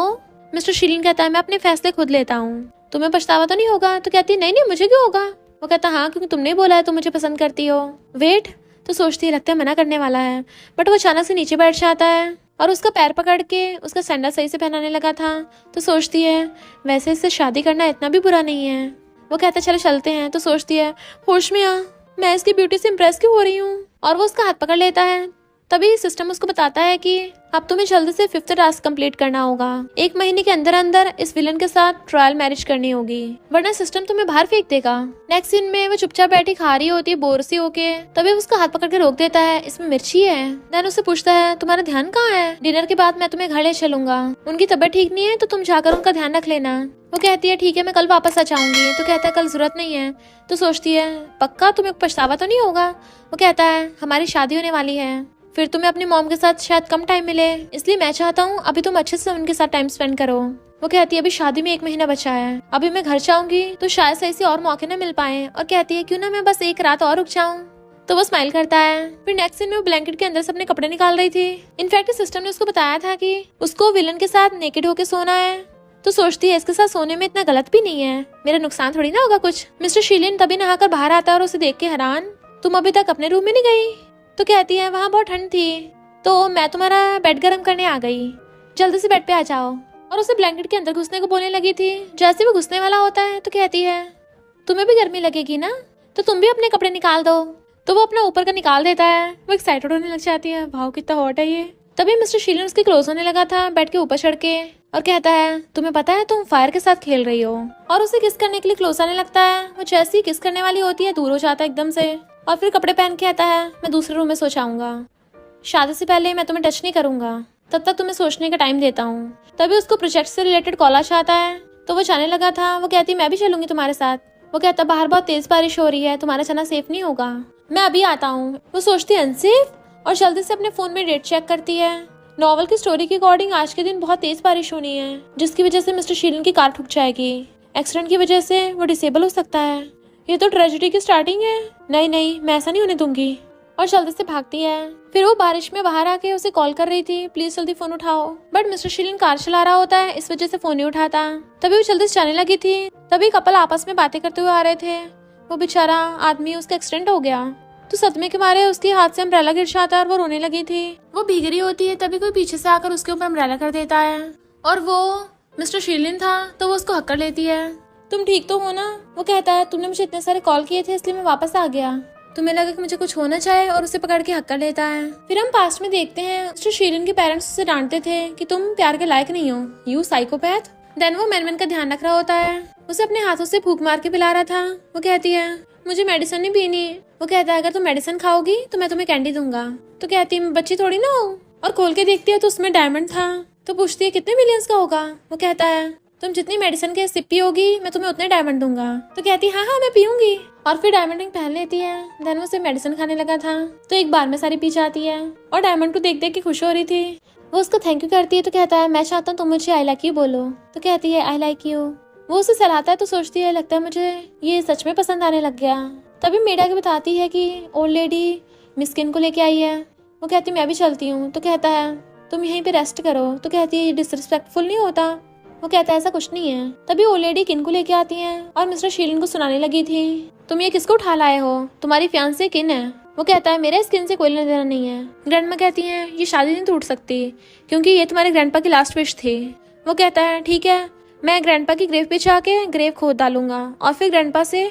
मिस्टर शीलिन कहता है मैं अपने फैसले खुद लेता हूँ, तुम्हें पछतावा तो नहीं होगा। तो कहती है नहीं नहीं मुझे क्यों होगा। वो कहता हाँ क्योंकि तुमने बोला है तुम मुझे पसंद करती हो। वेट, तो सोचती है लगता है मना करने वाला है, बट वो अचानक से नीचे बैठ जाता है और उसका पैर पकड़ के उसका सैंडल सही से पहनाने लगा था। तो सोचती है वैसे इससे शादी करना इतना भी बुरा नहीं है। वो कहता है चलो चलते हैं। तो सोचती है होश में आ, मैं इसकी ब्यूटी से इम्प्रेस क्यों हो रही हूँ। और वो उसका हाथ पकड़ लेता है। तभी सिस्टम उसको बताता है कि अब तुम्हें जल्दी से 5th टास्क कंप्लीट करना होगा, 1 महीने के अंदर अंदर इस विलन के साथ ट्रायल मैरिज करनी होगी, वरना सिस्टम तुम्हें बाहर फेंक देगा। नेक्स्ट सीन में वो चुपचाप बैठी खा रही होती है बोर सी होके। तभी उसका हाथ पकड़ के रोक देता है, इसमें मिर्ची है। देन उससे पूछता है तुम्हारा ध्यान कहाँ है, डिनर के बाद मैं तुम्हें घर ले चलूंगा, उनकी तबीयत ठीक नहीं है तो तुम जाकर उनका ध्यान रख लेना। वो कहती है ठीक है मैं कल वापस आ जाऊंगी। तो कहता है कल जरूरत नहीं है। तो सोचती है पक्का तुम्हें पछतावा तो नहीं होगा। वो कहता है हमारी शादी होने वाली है, फिर तुम्हें अपनी मॉम के साथ शायद कम टाइम मिले, इसलिए मैं चाहता हूँ अभी तुम अच्छे से उनके साथ टाइम स्पेंड करो। वो कहती है अभी शादी में 1 महीना बचा है, अभी मैं घर जाऊंगी तो शायद सही से और मौके न मिल पाए। और कहती है क्यों ना मैं बस 1 रात और रुक जाऊं। तो वो स्माइल करता है। फिर नेक्स्ट सीन में वो ब्लैंकेट के अंदर से अपने कपड़े निकाल रही थी। इनफैक्ट सिस्टम ने उसको बताया था कि उसको विलन के साथ नेकेड होके सोना है। तो सोचती है इसके साथ सोने में इतना गलत भी नहीं है, मेरा नुकसान थोड़ी ना होगा कुछ। मिस्टर शीलिन तभी नहाकर बाहर आता है और उसे देख के हैरान, तुम अभी तक अपने रूम में नहीं गई। तो कहती है वहाँ बहुत ठंड थी तो मैं तुम्हारा बेड गर्म करने आ गई, जल्दी से बेड पे आ जाओ। और उसे ब्लैंकेट के अंदर घुसने को बोलने लगी थी। जैसे वो घुसने वाला होता है तो कहती है तुम्हें भी गर्मी लगेगी ना, तो तुम भी अपने कपड़े निकाल दो। तो वो अपना ऊपर का निकाल देता है। वो एक्साइटेड होने लग जाती है, वाओ कितना हॉट है ये। तभी मिस्टर शीलिन उसके क्लोज होने लगा था बेड के ऊपर चढ़ के और कहता है तुम्हें पता है तुम फायर के साथ खेल रही हो। और उसे किस करने के लिए क्लोज आने लगता है। वो जैसे ही किस करने वाली होती है दूर हो जाता है एकदम से, और फिर कपड़े पहन के आता है मैं दूसरे रूम में सो जाऊंगा। शादी से पहले मैं तुम्हें टच नहीं करूंगा, तब तक तुम्हें सोचने का टाइम देता हूँ। तभी उसको प्रोजेक्ट से रिलेटेड कॉल आता है, तो वो जाने लगा था। वो कहती मैं भी चलूंगी तुम्हारे साथ। वो कहता बाहर बहुत तेज बारिश हो रही है, तुम्हारा जाना सेफ नहीं होगा, मैं अभी आता हूँ। वो सोचती अनसेफ और जल्दी से अपने फोन में डेट चेक करती है। नॉवल की स्टोरी के अकॉर्डिंग आज के दिन बहुत तेज बारिश होनी है, जिसकी वजह से मिस्टर शीलन की कार ठुक जाएगी। एक्सीडेंट की वजह से वो डिसेबल हो सकता है। ये तो ट्रेजेडी की स्टार्टिंग है। नहीं, मैं ऐसा नहीं होने दूंगी। और जल्दी से भागती है। फिर वो बारिश में बाहर आके उसे कॉल कर रही थी, प्लीज जल्दी फोन उठाओ। बट मिस्टर शीलन कार चला रहा होता है, इस वजह से फोन नहीं उठाता। तभी वो जल्दी से जाने लगी थी। तभी कपल आपस में बातें करते हुए आ रहे थे। वो बेचारा आदमी, उसका एक्सीडेंट हो गया, तो सदमे के मारे उसके हाथ से अम्ब्रेला गिर जाता है और वो रोने लगी थी। वो भीग रही होती है, तभी कोई पीछे से आकर उसके ऊपर अम्ब्रेला कर देता है और वो मिस्टर शीलन था, तो वो उसको हक कर लेती है। तुम ठीक तो हो ना? वो कहता है तुमने मुझे इतने सारे कॉल किए थे इसलिए मैं वापस आ गया, तुम्हें लगा कि मुझे कुछ होना चाहे, और उसे पकड़ के हक कर लेता है। फिर हम पास्ट में देखते हैं मिस्टर शीलन के पेरेंट्स उसे डांटते थे कि तुम प्यार के लायक नहीं हो, यू साइकोपैथ। देन वो मैनमैन का ध्यान रख रहा होता है, उसे अपने हाथों से फूंक मार के पिला रहा था। वो कहती है मुझे मेडिसिन नहीं पीनी। वो कहता है अगर तुम मेडिसिन खाओगी तो मैं तुम्हें कैंडी दूंगा। तो कहती है बच्ची थोड़ी ना हो। और खोल के देखती है तो उसमें डायमंड था। तो पूछती है कितने मिलियंस का होगा। वो कहता है तुम जितनी मेडिसिन के सिप पियोगी मैं तुम्हें उतने डायमंड दूंगा। तो कहती है हाँ मैं पीऊंगी, और फिर डायमंड रिंग पहन लेती है। देन वो उसे मेडिसिन खाने लगा था, तो एक बार में सारी पी जाती है और डायमंड को देख देख के खुश हो रही थी। वो उसको थैंक यू करती है, तो कहता है मैं चाहता हूँ तुम मुझे आई लाइक यू बोलो। तो कहती है आई लाइक यू। वो उसे सहलाता है तो सोचती है लगता है मुझे ये सच में पसंद आने लग गया। तभी मीडिया के बताती है कि ओल्ड लेडी मिस्किन को लेके आई है। वो कहती मैं भी चलती हूँ। तो कहता है तुम यहीं पे रेस्ट करो। तो कहती है ये डिसरिस्पेक्टफुल नहीं होता। वो कहता है ऐसा कुछ नहीं है। तभी ओल्ड लेडी किन को लेके आती है और मिस्टर शीलन को सुनाने लगी थी, तुम ये किसको उठा लाए हो, तुम्हारी फियांसे किन है। वो कहता है मेरे स्किन से कोई लेना देना नहीं है। ग्रैंडमा कहती है ये शादी नहीं टूट सकती क्योंकि ये तुम्हारे ग्रैंडपा की लास्ट विश थी। वो कहता है ठीक है, मैं ग्रैंडपा की ग्रेव पे जाके ग्रेव खोद डालूंगा और फिर ग्रैंडपा से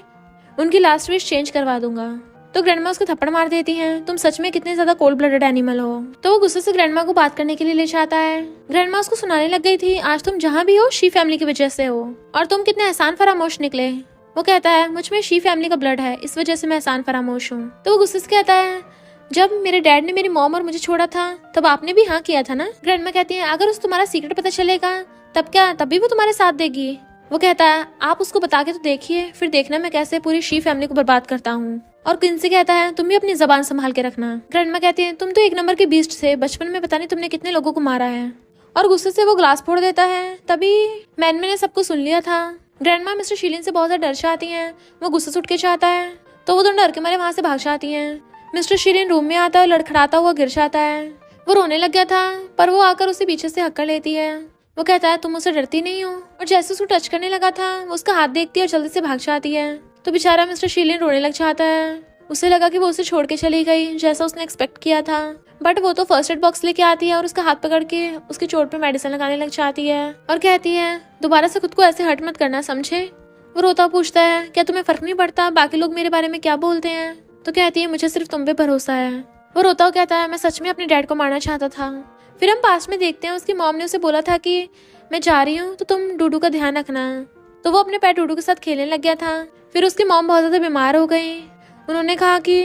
उनकी लास्ट विश चेंज करवा दूंगा। तो ग्रैंडमा उसको थप्पड़ मार देती हैं, तुम सच में कितने ज्यादा कोल्ड ब्लडेड एनिमल हो। तो वो गुस्से से ग्रैंडमा को बात करने के लिए ले जाता है। ग्रैंडमा उसको सुनाने लग गई थी आज तुम जहाँ भी हो शी फैमिली की वजह से हो और तुम कितने एहसान फरामोश निकले। वो कहता है मुझ में शी फैमिली का ब्लड है, इस वजह से मैं एहसान फरामोश हूँ। तो वो गुस्से से कहता है जब मेरे डैड ने मेरी मॉम और मुझे छोड़ा था तब आपने भी हाँ किया था ना। ग्रैंडमा कहती है अगर उस तुम्हारा सीक्रेट पता चलेगा तब क्या, तब भी वो तुम्हारे साथ देगी। वो कहता है आप उसको बता के तो देखिए, फिर देखना मैं कैसे पूरी शी फैमिली को बर्बाद करता हूँ। और किन्सी कहता है तुम भी अपनी जबान संभाल के रखना। ग्रैंडमा कहती है तुम तो एक नंबर के बीस्ट थे, बचपन में पता नहीं तुमने कितने लोगों को मारा है। और गुस्से से वो ग्लास फोड़ देता है। तभी मैनमैन ने सबको सुन लिया था। ग्रैंडमा मिस्टर शीलन से बहुत ज्यादा डर जाती हैं। वो गुस्से से उठ के चाहता है तो वो दोनों डर के मारे वहां से भाग जाती हैं। मिस्टर शीलन रूम में आता है और लड़खड़ाता हुआ गिर जाता है। वो रोने लग गया था पर वो आकर उसे पीछे से हक कर लेती है। वो कहता है तुम मुझसे डरती नहीं हो, और जैसे उसको टच करने लगा था वो उसका हाथ देखती है और जल्दी से भाग जाती है। तो बेचारा मिस्टर शीलन रोने लग जाता है। उसे लगा कि वो उसे छोड़ के चली गई जैसा उसने एक्सपेक्ट किया था, बट वो तो फर्स्ट एड बॉक्स लेके आती है और उसका हाथ पकड़ के उसकी चोट पे मेडिसिन लगाने लग जाती है और कहती है दोबारा से खुद को ऐसे हर्ट मत करना, समझे। वो रोता पूछता है क्या तुम्हें फर्क नहीं पड़ता बाकी लोग मेरे बारे में क्या बोलते हैं। तो कहती है मुझे सिर्फ तुम पे भरोसा है। वो रोता हुआ कहता है मैं सच में अपने डैड को मारना चाहता था। फिर हम पास में देखते हैं उसकी मॉम ने उसे बोला था कि मैं जा रही हूँ तो तुम डूडू का ध्यान रखना। तो वो अपने पेट डूडू के साथ खेलने लग गया था। फिर उसकी मॉम बहुत ज्यादा बीमार हो गई। उन्होंने कहा कि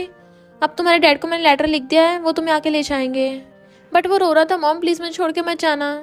अब तुम्हारे डैड को मैंने लेटर लिख दिया है, वो तुम्हें आके ले जाएंगे। बट वो रो रहा था मॉम प्लीज मुझे छोड़ के मत जाना,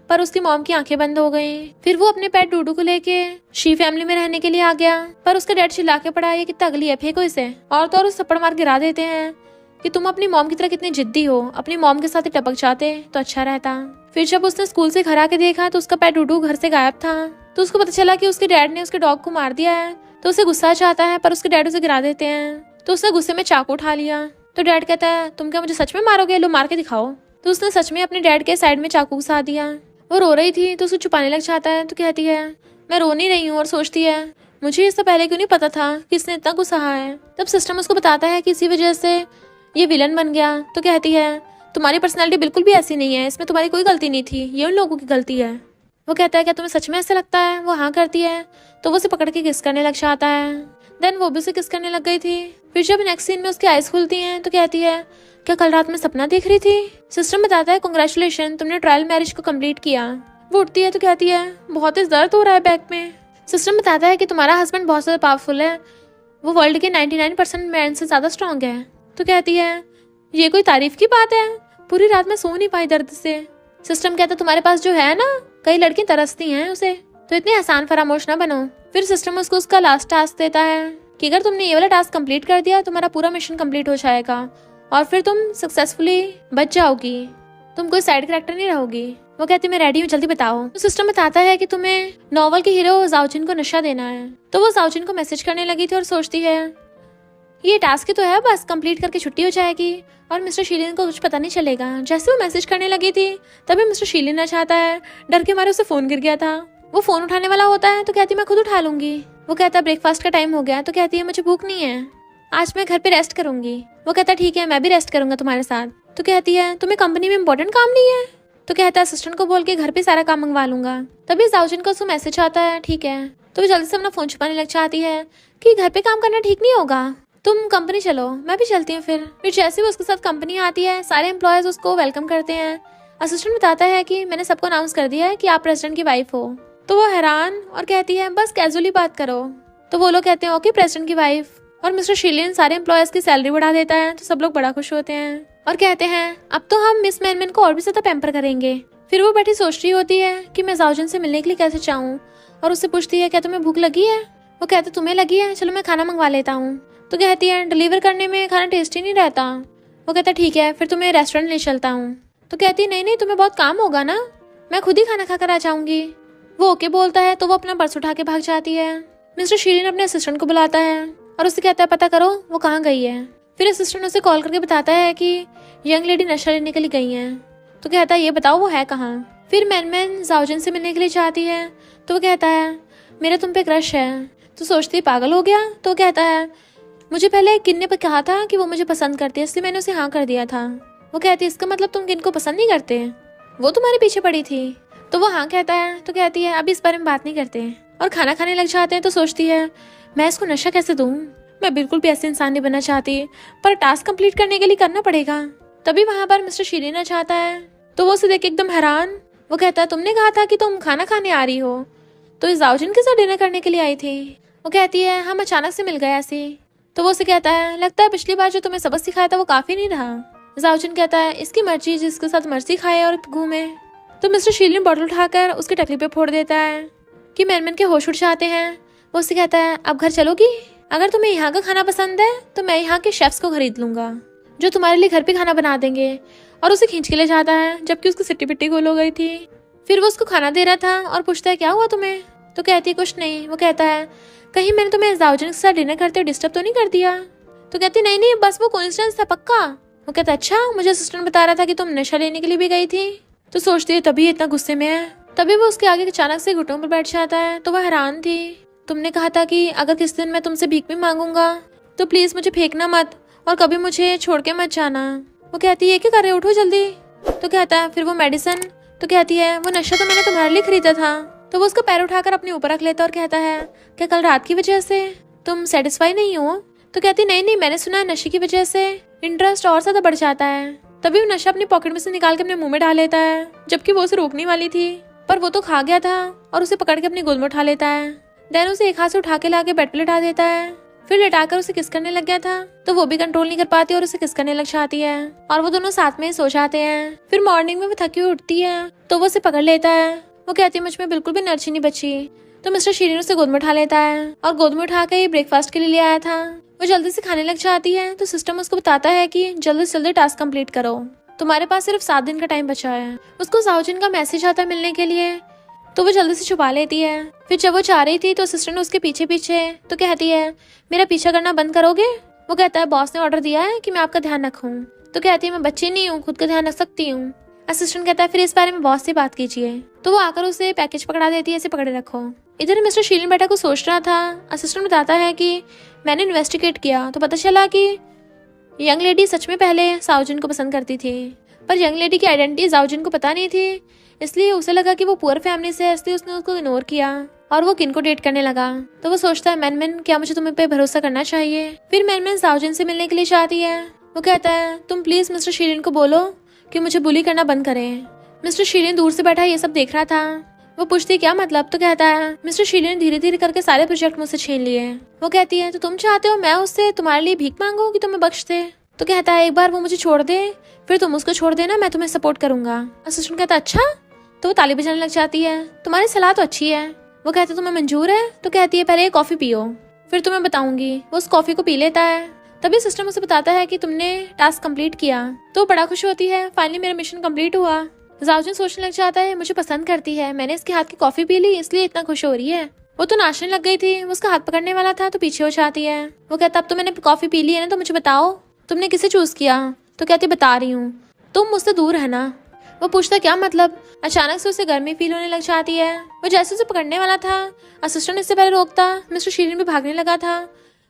पर उसकी मॉम की आंखें बंद हो गई। फिर वो अपने पेट डूडू को लेके शी फैमिली में रहने के लिए आ गया, पर उसका डैड चिल्ला के पड़ा ये कितना अगली है, फेंको इसे। और तो और उस थप्पड़ मार गिरा देते हैं कि तुम अपनी मॉम की तरह कितनी जिद्दी हो, अपनी मॉम के साथ ही टपक जाते तो अच्छा रहता। फिर जब उसने स्कूल से घर आके देखा तो उसका पेट डूडू घर से गायब था। तो उसको पता चला कि उसके डैड ने उसके डॉग को मार दिया है। तो उसे गुस्सा चाहता है पर उसके डैड उसे गिरा देते हैं। तो उसने गुस्से में चाकू उठा लिया। तो डैड कहता है तुम क्या मुझे सच में मारोगे, लो मार के दिखाओ। तो उसने सच में अपने डैड के साइड में चाकू घुसा दिया। वो रो रही थी तो उसे छुपाने लग जाता है। तो कहती है मैं रो नहीं रही हूँ, और सोचती है मुझे इससे पहले क्यों नहीं पता था कि इसने इतना गुस्सा है। तब सिस्टम उसको बताता है कि इसी वजह से ये विलन बन गया। तो कहती है तुम्हारी पर्सनैलिटी बिल्कुल भी ऐसी नहीं है, इसमें तुम्हारी कोई गलती नहीं थी, ये उन लोगों की गलती है। वो कहता है क्या तुम्हें सच में ऐसा लगता है। वो हाँ करती है। तो वो उसे पकड़ के किस करने लग जाता है। देन वो भी उसे किस करने लग गई थी। फिर जब नेक्स्ट सीन में उसकी आइज खुलती हैं तो कहती है क्या कल रात में सपना देख रही थी। सिस्टम बताता है कांग्रेचुलेशन, तुमने ट्रायल मैरिज को कंप्लीट किया। वो उठती है तो कहती है बहुत ही दर्द हो रहा है बैक में। सिस्टम बताता है कि तुम्हारा हस्बैंड बहुत ज्यादा पावरफुल है, वो वर्ल्ड के 99% मैन से ज्यादा स्ट्रॉन्ग है। तो कहती है ये कोई तारीफ की बात है, पूरी रात में सो नहीं पाई दर्द से। सिस्टम कहता तुम्हारे पास जो है ना, कई लड़की तरसती हैं उसे, तो इतनी आसान फरामोश ना बनो। फिर सिस्टम उसको उसका लास्ट टास्क देता है कि अगर तुमने ये वाला टास्क कंप्लीट कर दिया तुम्हारा पूरा मिशन कंप्लीट हो जाएगा और फिर तुम सक्सेसफुली बच जाओगी, तुम कोई साइड कैरेक्टर नहीं रहोगी। वो कहती मैं रेडी हूँ, जल्दी बताओ। तो सिस्टम बताता है कि तुम्हें नॉवल के हीरो जाओजिन को नशा देना है। तो वो जाओजिन को मैसेज करने लगी थी और सोचती है ये टास्क ही तो है, बस कंप्लीट करके छुट्टी हो जाएगी और मिस्टर शीलिन को कुछ पता नहीं चलेगा। जैसे वो मैसेज करने लगी थी तभी मिस्टर शीलिन चाहता है, डर के मारे उसे फोन गिर गया था। वो फोन उठाने वाला होता है तो कहती मैं खुद उठा लूंगी। वो कहता ब्रेकफास्ट का टाइम हो गया। तो कहती है मुझे भूख नहीं है, आज मैं घर पे रेस्ट करूंगी। वो कहता ठीक है मैं भी रेस्ट करूंगा तुम्हारे साथ। तो कहती है तुम्हें कंपनी में इंपॉर्टेंट काम नहीं है। तो कहता है असिस्टेंट को बोल के घर पे सारा काम मंगवा लूंगा। तभी जाओजिन को उसको मैसेज आता है ठीक है। तो वो जल्दी से अपना फोन छुपाने लग जाती है कि घर पे काम करना ठीक नहीं होगा, तुम कंपनी चलो, मैं भी चलती हूँ। फिर जैसे वो उसके साथ कंपनी आती है सारे एम्प्लॉयज उसको वेलकम करते हैं। असिस्टेंट बताता है कि मैंने सबको अनाउंस कर दिया है कि आप प्रेसिडेंट की वाइफ हो। तो वो हैरान और कहती है बस कैजुअली बात करो। तो वो लोग कहते हैं ओके प्रेसिडेंट की वाइफ। और मिस्टर शीलिन सारे एम्प्लॉयज की सैलरी बढ़ा देता है तो सब लोग बड़ा खुश होते हैं और कहते हैं अब तो हम मिस मैनमैन को और भी ज्यादा पैम्पर करेंगे। फिर वो बैठी सोच रही होती है कि मैं जाओजिन से मिलने के लिए कैसे चाहूँ और उससे पूछती है क्या तुम्हें भूख लगी है। वो कहते तुम्हें लगी है, चलो मैं खाना मंगवा लेता हूँ। तो कहती है डिलीवर करने में खाना टेस्टी नहीं रहता। वो कहता ठीक है फिर तुम्हें रेस्टोरेंट ले चलता हूँ। तो कहती है नहीं तुम्हें बहुत काम होगा ना, मैं खुद ही खाना खाकर आ जाऊंगी। वो ओके बोलता है तो वो अपना पर्स उठा के भाग जाती है। मिस्टर शीलिन अपने असिस्टेंट को बुलाता है और उससे कहता है पता करो वो कहाँ गई है। फिर असिस्टेंट उसे कॉल करके बताता है कि यंग लेडी नशा लेने के लिए गई है। तो कहता है ये बताओ वो है कहाँ। फिर मैनमैन जाओजिन से मिलने के लिए चाहती है तो वो कहता है मेरा तुम पे क्रश है। तो सोचती पागल हो गया। तो कहता है मुझे पहले किन ने कहा था कि वो मुझे पसंद करती है इसलिए मैंने उसे हाँ कर दिया था। वो कहती है इसका मतलब तुम किन को पसंद नहीं करते, वो तुम्हारे पीछे पड़ी थी। तो वो हाँ कहता है। तो कहती है अभी इस बारे में बात नहीं करते और खाना खाने लग जाते हैं। तो सोचती है मैं इसको नशा कैसे दूं, मैं बिल्कुल भी ऐसे इंसान नहीं बनना चाहती पर टास्क कंप्लीट करने के लिए करना पड़ेगा। तभी वहां पर मिस्टर शीलिन चाहता है तो वो उसे देख के एकदम हैरान। वो कहता है तुमने कहा था कि तुम खाना खाने आ रही हो, तो इस जाओजिन के साथ डिनर करने के लिए आई थी। वो कहती है हम अचानक से मिल गए ऐसे। तो वो उसे कहता है लगता है पिछली बार जो तुम्हें सबक सिखाया था वो काफी नहीं रहा। जाओजिन कहता है इसकी मर्जी, जिसके साथ मर्जी खाए और घूमे। तो मिस्टर शीलिन बॉटल उठाकर उसके टकली पे फोड़ देता है कि मैनमैन के होश उड़ जाते हैं। वो उससे कहता है अब घर चलोगी, अगर तुम्हें यहाँ का खाना पसंद है तो मैं यहाँ के शेफ्स को खरीद लूंगा जो तुम्हारे लिए घर पे खाना बना देंगे। और उसे खींच के ले जाता है जबकि उसकी सिट्टी पिट्टी गोल हो गई थी। फिर वो उसको खाना दे रहा था और पूछता है क्या हुआ तुम्हें। तो कहती है कुछ नहीं। वो कहता है कहीं मैंने तुम्हें जाओजिन के साथ डिनर करते हुए डिस्टर्ब तो नहीं कर दिया। तो कहती नहीं नहीं बस वो कोइंसिडेंस था पक्का। वो कहता अच्छा मुझे असिस्टेंट बता रहा था कि तुम नशा लेने के लिए भी गई थी। तो सोचती है तभी इतना गुस्से में है। तभी वो उसके आगे अचानक से घुटनों पर बैठ जाता है। तो वह हैरान थी। तुमने कहा था कि अगर किसी दिन मैं तुमसे भीख भी मांगूंगा तो प्लीज मुझे फेंकना मत और कभी मुझे छोड़ के मत जाना। वो कहती है क्या कर रहे हो, उठो जल्दी। तो कहता है फिर वो मेडिसिन। तो कहती है वो नशा तो मैंने तुम्हारे लिए खरीदा था। तो वो उसका पैर उठाकर अपने ऊपर रख लेता और कहता है क्या कल रात की वजह से तुम सेटिस्फाई नहीं हो। तो कहती नहीं नहीं मैंने सुना है नशे की वजह से इंटरेस्ट और ज्यादा बढ़ जाता है। तभी वो नशा अपनी पॉकेट में से निकाल के अपने मुंह में डाल लेता है जबकि वो उसे रोकने वाली थी पर वो तो खा गया था और उसे पकड़ के अपनी गोद में उठा लेता है। देन उसे एक हाथ से उठा के लाके बेड पे लिटा देता है। फिर लिटाकर उसे किस करने लग गया था तो वो भी कंट्रोल नहीं कर पाती और उसे किस करने लग जाती है और वो दोनों साथ में सो जाते हैं। फिर मॉर्निंग में वो थकी हुई उठती है तो वो उसे पकड़ लेता है। वो कहती है मुझ में बिल्कुल भी एनर्जी नहीं बची। तो मिस्टर शीलिन उसे गोद में उठा लेता है और गोद में उठा के ब्रेकफास्ट के लिए ले आया था। वो जल्दी से खाने लग जाती है तो सिस्टम उसको बताता है कि जल्दी से जल्दी टास्क कंप्लीट करो, तुम्हारे पास सिर्फ 7 दिन का टाइम बचा है। उसको जाओजिन का मैसेज आता है मिलने के लिए तो वो जल्दी से छुपा लेती है। फिर जब वो जा रही थी तो असिस्टेंट उसके पीछे पीछे तो कहती है मेरा पीछा करना बंद करोगे। वो कहता है बॉस ने ऑर्डर दिया है कि मैं आपका ध्यान रखूं। तो कहती है मैं बच्ची नहीं हूँ, खुद का ध्यान रख सकती हूँ। असिस्टेंट कहता है फिर इस बारे में बॉस से बात कीजिए। तो वो आकर उसे पैकेज पकड़ा देती है, इसे पकड़े रखो। इधर मिस्टर शीलिन बेटा को सोच रहा था। असिस्टेंट बताता है कि मैंने इन्वेस्टिगेट किया तो पता चला कि यंग लेडी सच में पहले जाओजिन को पसंद करती थी पर यंग लेडी की आइडेंटिटी जाओजिन को पता नहीं थी, इसलिए उसे लगा कि वो पुअर फैमिली से है इसलिए उसने उसको इग्नोर किया और वो किन को डेट करने लगा। तो वो सोचता है मैनमैन क्या मुझे तुम्हें पे भरोसा करना चाहिए। फिर मैनमैन जाओजिन से मिलने के लिए चाहती है। वो कहता है तुम प्लीज मिस्टर शीलिन को बोलो कि मुझे बुली करना बंद करें। मिस्टर शीलिन दूर से बैठा ये सब देख रहा था। वो पूछती है क्या मतलब। तो कहता है मिस्टर शीलिन ने धीरे धीरे करके सारे प्रोजेक्ट मुझसे छीन लिए। वो कहती है तो तुम चाहते हो मैं उससे तुम्हारे लिए भीख मांगू कि तुम्हें बख्श दे। तो कहता है एक बार वो मुझे छोड़ दे, फिर तुम उसको छोड़ देना, मैं तुम्हें सपोर्ट करूंगा। असिस्टेंट कहता है अच्छा। तो वो ताली बजाने लग जाती है। तुम्हारी सलाह तो अच्छी है। वो कहता है तुम्हें मंजूर है? तो कहती है पहले कॉफी पियो, फिर तुम्हें बताऊंगी। वो उस कॉफी को पी लेता है। तभी सिस्टम उसे बताता है कि तुमने टास्क कंप्लीट किया। तो बड़ा खुश होती है, फाइनली मेरा मिशन कंप्लीट हुआ। जाओजिन सोचने लग जाता है मुझे पसंद करती है, मैंने इसके हाथ की कॉफी पी ली इसलिए इतना खुश हो रही है। वो तो नाचने लग गई थी, वो उसका हाथ पकड़ने वाला था तो पीछे हो जाती है। वो कहता अब तो मैंने कॉफी पी ली है ना, तो मुझे बताओ तुमने किसे चूज किया? तो कहती बता रही हूँ, तुम मुझसे दूर रहना। वो पूछता क्या मतलब? अचानक से उसे गर्मी फील होने लग जाती है। वो जैसे उसे पकड़ने वाला था, असिस्टेंट इससे पहले रोकता, मिस्टर शीरिन भी भागने लगा था,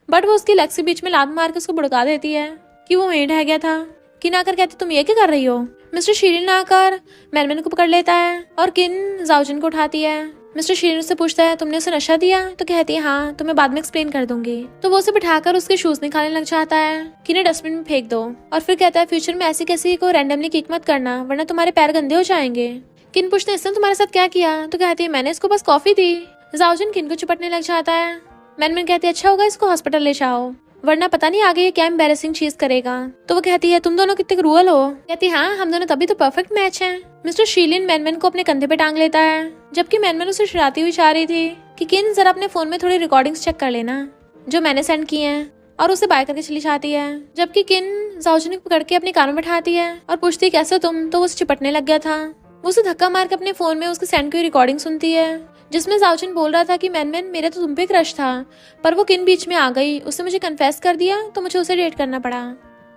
बट वो उसकी लेग के बीच में लात मार के उसको भड़का देती है कि वो वहीं ढह गया था। किन आकर कहती तुम ये क्या कर रही हो? मिस्टर शीरिन आकर मैनमैन को पकड़ लेता है और किन जाओजिन को उठाती है। मिस्टर शीरिन उससे पूछता है तुमने उसे नशा दिया? तो कहती है हाँ, तो मैं बाद में एक्सप्लेन कर दूंगी। तो वो उसे बिठाकर उसके शूज निकालने लग जाता है कि इन्हें डस्टबिन में फेंक दो, और फिर कहता है फ्यूचर में ऐसी किसी को रैंडमली किक मत करना वरना तुम्हारे पैर गंदे हो जाएंगे। किन पूछते इसने तुम्हारे साथ क्या किया? तो कहती है मैंने इसको बस कॉफी दी। जाओजिन किन को चिपटने लग जाता है। मैनमैन कहती है अच्छा होगा इसको हॉस्पिटल ले जाओ, वरना पता नहीं आगे ये क्या एम्बैरेसिंग चीज करेगा। तो वो कहती है तुम दोनों कितने क्रूअल हो। कहती है हाँ, हम दोनों तभी तो परफेक्ट मैच हैं। मिस्टर शीलिन मैनमैन को अपने कंधे पे टांग लेता है, जबकि मैनमैन उसे चिढ़ाती हुई चाह रही थी कि किन जरा अपने फोन में थोड़ी रिकॉर्डिंग्स चेक कर लेना जो मैंने सेंड की हैं, और उसे बाय करके चली जाती है। जबकि किन जाओजिन को पकड़ के अपने कानों में बैठाती है और पूछती है कैसे तुम? तो वो उसे चिपटने लग गया था। वो उसे धक्का मार के अपने फोन में उसके सेंड की रिकॉर्डिंग सुनती है, जिसमें जाओजिन बोल रहा था कि मैनमैन मेरा तो तुम पे क्रश था, पर वो किन बीच में आ गई, उसने मुझे कन्फेस कर दिया तो मुझे उसे डेट करना पड़ा।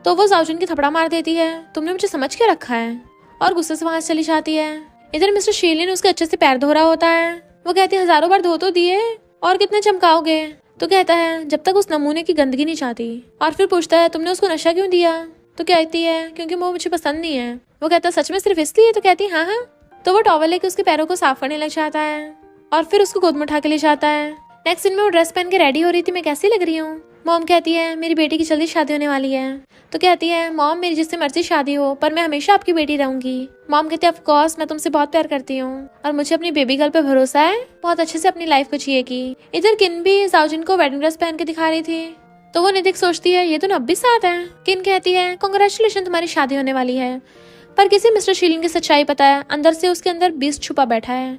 तो वो जाओजिन की थपड़ा मार देती है, तुमने मुझे समझ के रखा है, और गुस्से से वहां से चली जाती है। इधर मिस्टर शीलिन उसके अच्छे से पैर धो रहा होता है। वो कहती है हजारों बार धो तो दिए, और कितने चमकाओगे? तो कहता है जब तक उस नमूने की गंदगी नहीं जाती। और फिर पूछता है तुमने उसको नशा क्यों दिया? तो कहती है क्योंकि वो मुझे पसंद नहीं है। वो कहता है सच में सिर्फ इसलिए? तो कहती है हाँ हाँ। तो वो टॉवल लेके उसके पैरों को साफ करने लग जाता है और फिर उसको गोद में उठा के ले जाता है। नेक्स्ट दिन में वो ड्रेस पहन के रेडी हो रही थी, मैं कैसी लग रही हूँ? मॉम कहती है मेरी बेटी की जल्दी शादी होने वाली है। तो कहती है मॉम मेरी जिससे मर्जी शादी हो, पर मैं हमेशा आपकी बेटी रहूंगी। मॉम कहती है ऑफ कोर्स, मैं तुमसे बहुत प्यार करती हूँ और मुझे अपनी बेबी गर्ल पे भरोसा है, बहुत अच्छे से अपनी लाइफ को जिएगी। इधर किन भी जाओजिन को वेडिंग ड्रेस पहन के दिखा रही थी, तो वो निधिक सोचती है ये तो 90 साथ है। किन कहती है कांग्रेचुलेशन तुम्हारी शादी होने वाली है, पर किसी मिस्टर शीलिन की सच्चाई पता है, अंदर से उसके अंदर 20 छुपा बैठा है।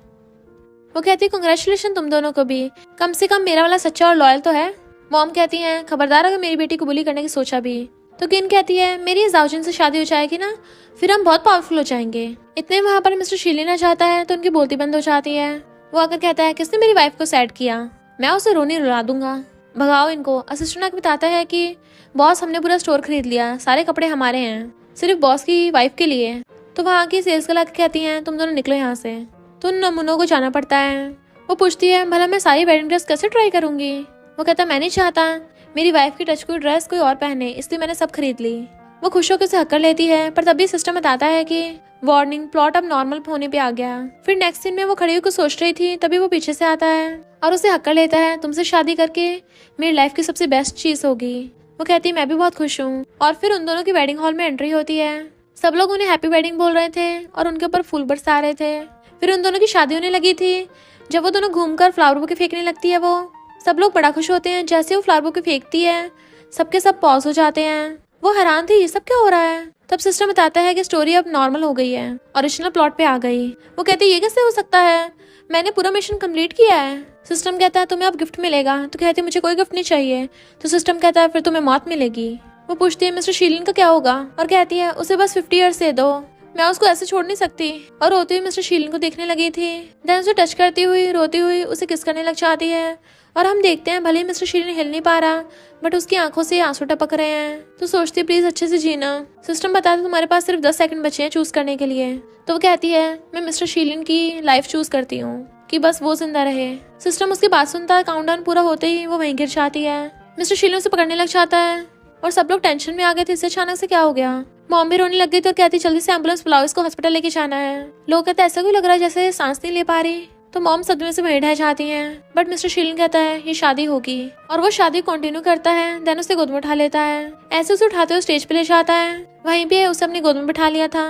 वो कहती है कांग्रेचुलेशन तुम दोनों को भी, कम से कम मेरा वाला सच्चा और लॉयल तो है। मॉम कहती है खबरदार अगर मेरी बेटी को बुली करने की सोचा भी। तो किन कहती है मेरी जाओजिन से शादी हो जाएगी ना, फिर हम बहुत पावरफुल हो जाएंगे। इतने वहां पर मिस्टर शीलिन आ जाता है तो उनकी बोलती बंद हो जाती है। वो आकर कहता है किसने मेरी वाइफ को सैड किया, मैं उसे रोने रुला दूंगा, भगाओ इनको। असिस्टेंट आके बताता है कि बॉस हमने पूरा स्टोर खरीद लिया, सारे कपड़े हमारे हैं, सिर्फ बॉस की वाइफ के लिए। तो वहाँ की सेल्स गर्ल आके कहती है तुम दोनों निकलो यहाँ से। तो उन नमूनों को जाना पड़ता है। वो पूछती है भला मैं सारी वेडिंग ड्रेस कैसे ट्राई करूंगी? वो कहता मैं नहीं चाहता मेरी वाइफ की टच कोई ड्रेस कोई और पहने, इसलिए मैंने सब खरीद ली। वो खुश होकर उसे हक कर लेती है, पर तभी सिस्टम बताता है कि वार्निंग प्लॉट अब नॉर्मल होने पे आ गया। फिर नेक्स्ट सीन में वो खड़ी होकर सोच रही थी, तभी वो पीछे से आता है और उसे हक कर लेता है तुमसे शादी करके मेरी लाइफ की सबसे बेस्ट चीज होगी। वो कहती है मैं भी बहुत खुश हूँ। और फिर उन दोनों की वेडिंग हॉल में एंट्री होती है। सब लोग उन्हें हैप्पी वेडिंग बोल रहे थे और उनके ऊपर फूल बरसा रहे थे। फिर उन दोनों की शादी होने लगी थी। जब वो दोनों घूमकर फ्लावर बुके फेंकने लगती है, वो सब लोग बड़ा खुश होते हैं। जैसे वो फ्लावर बुके फेंकती है सबके सब पॉज हो जाते हैं। वो हैरान थी ये सब क्या हो रहा है। तब सिस्टम बताता है कि स्टोरी अब नॉर्मल हो गई है, ओरिजिनल प्लॉट पे आ गई। वो कहती है ये कैसे हो सकता है, मैंने पूरा मिशन कंप्लीट किया है। सिस्टम कहता है तुम्हें अब गिफ्ट मिलेगा। तो कहती है मुझे कोई गिफ्ट नहीं चाहिए। तो सिस्टम कहता है फिर तुम्हें मौत मिलेगी। वो पूछती है मिस्टर शीलिन का क्या होगा, और कहती है उसे बस 50 ईयर्स दे दो, मैं उसको ऐसे छोड़ नहीं सकती। और रोती हुई मिस्टर शीलिन को देखने लगी थी। देन उसे टच करती हुई रोती हुई उसे किस करने लग जाती है। और हम देखते हैं भले ही मिस्टर शीलिन हिल नहीं पा रहा, बट उसकी आंखों से आंसू टपक रहे हैं। तो सोचती है प्लीज अच्छे से जीना। सिस्टम बताता है तुम्हारे पास सिर्फ 10 सेकंड बचे हैं चूज करने के लिए। तो वो कहती है मैं मिस्टर शीलिन की लाइफ चूज करती हूँ कि बस वो जिंदा रहे। सिस्टम उसकी बात सुनता है। काउंटडाउन पूरा होते ही वो वहीं गिर जाती है। मिस्टर शीलिन उसे पकड़ने लग जाता है और सब लोग टेंशन में आ गए थे इससे अचानक से क्या हो गया। मॉम भी रोने लग गई तो कहती जल्दी से एम्बुलेंस बुलाओ, इसको हॉस्पिटल लेके जाना है। लोग कहते ऐसा क्यों लग रहा है जैसे सांस नहीं ले पा रही। तो मॉम सदमे से वहीं ढह जाती हैं। बट मिस्टर शीलिन कहता है ये शादी होगी, और वो शादी कंटिन्यू करता है। देन उसे गोद में उठा लेता है। ऐसे उसे उठाते हुए स्टेज पे ले जाता है। वहीं पे उसे अपनी गोद में बिठा लिया था।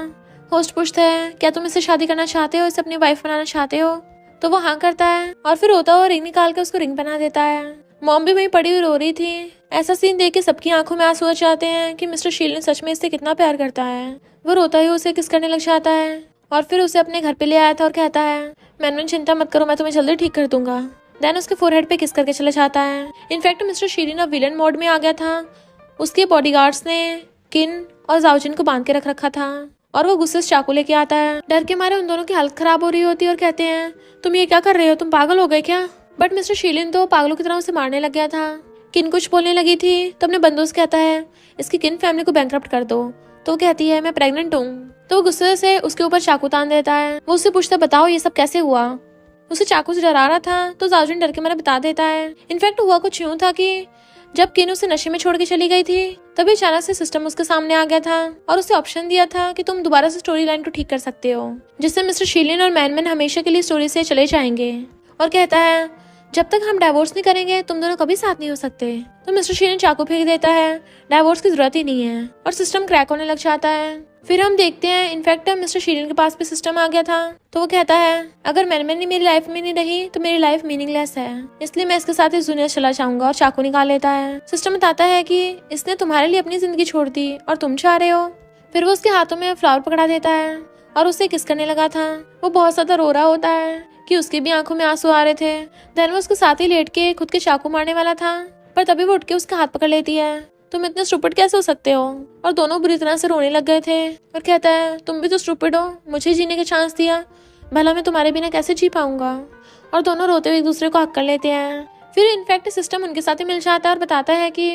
होस्ट पूछता है क्या तुम इससे शादी करना चाहते हो, इसे अपनी वाइफ बनाना चाहते हो? तो वो हाँ करता है और फिर रोता हुआ रिंग निकाल के उसको रिंग बना देता है। मॉम भी वहीं पड़ी हुई रो रही थी। ऐसा सीन देख के सबकी आंखों में आंसू आ जाते हैं कि मिस्टर शीलन सच में इससे कितना प्यार करता है। वो रोता ही उसे किस करने लग जाता है और फिर उसे अपने घर पे ले आया था और कहता है मैनमैन चिंता मत करो, मैं तुम्हें जल्दी ठीक कर दूंगा। देन उसके फोरहेड पे किस करके चला जाता है। इनफैक्ट मिस्टर शीलन अब विलन मोड में आ गया था। उसके बॉडीगार्ड्स ने किन और जाओजिन को बांध के रख रखा था और वो गुस्से से चाकू लेके आता है। डर के मारे उन दोनों की हालत खराब हो रही होती है और कहते हैं तुम ये क्या कर रहे हो, तुम पागल हो गए क्या। बट मिस्टर शीलन तो पागलों की तरह उसे मारने लग गया था। किन कुछ बोलने लगी थी तो अपने बंदों से कहता है इसकी किन फैमिली को बैंकरप्ट कर दो। तो वो कहती है मैं प्रेग्नेंट हूँ। तो वो गुस्से से उसके ऊपर चाकू तान देता है। वो उससे पूछता बताओ ये सब कैसे हुआ। उसे चाकू से डरा रहा था तो जाओजिन डर के मारे बता देता है। इनफैक्ट हुआ कुछ यूं था कि जब किन उसे नशे में छोड़ के चली गई थी तभी अचानक से सिस्टम उसके सामने आ गया था और उसे ऑप्शन दिया था कि तुम दोबारा से स्टोरी लाइन को ठीक कर सकते हो, जिससे मिस्टर शीलन और मैनमैन हमेशा के लिए स्टोरी से चले जाएंगे। और कहता है जब तक हम डाइवोर्स नहीं करेंगे तुम दोनों कभी साथ नहीं हो सकते। तो मिस्टर शीलन चाकू फेंक देता है, डाइवोर्स की जरूरत ही नहीं है और सिस्टम क्रैक होने लग जाता है। फिर हम देखते हैं इनफैक्ट मिस्टर शीलन के पास भी सिस्टम आ गया था। तो वो कहता है अगर मैनमैन मेरी लाइफ में नहीं रही तो मेरी लाइफ मीनिंगलेस है, इसलिए मैं इसके साथ इस दुनिया से चला जाऊंगा और चाकू निकाल लेता है। सिस्टम बताता है कि इसने तुम्हारे लिए अपनी जिंदगी छोड़ दी और तुम चाह रहे हो। फिर वो उसके हाथों में फ्लावर पकड़ा देता है और उससे किस करने लगा था। वो बहुत ज्यादा रो रहा होता है कि उसकी भी आंखों में आंसू आ रहे थे। देन वो उसके साथ ही लेट के खुद के चाकू मारने वाला था पर तभी वो उठ के उसका हाथ पकड़ लेती है। तुम इतने स्टूपिड कैसे हो सकते हो। और दोनों बुरी तरह से रोने लग गए थे और कहता है तुम भी तो स्टूपिड हो, मुझे जीने का चांस दिया, भला मैं तुम्हारे बिना कैसे जी पाऊंगा। और दोनों रोते हुए एक दूसरे को हक कर लेते हैं। फिर इनफैक्ट सिस्टम उनके साथ ही मिल जाता है और बताता है कि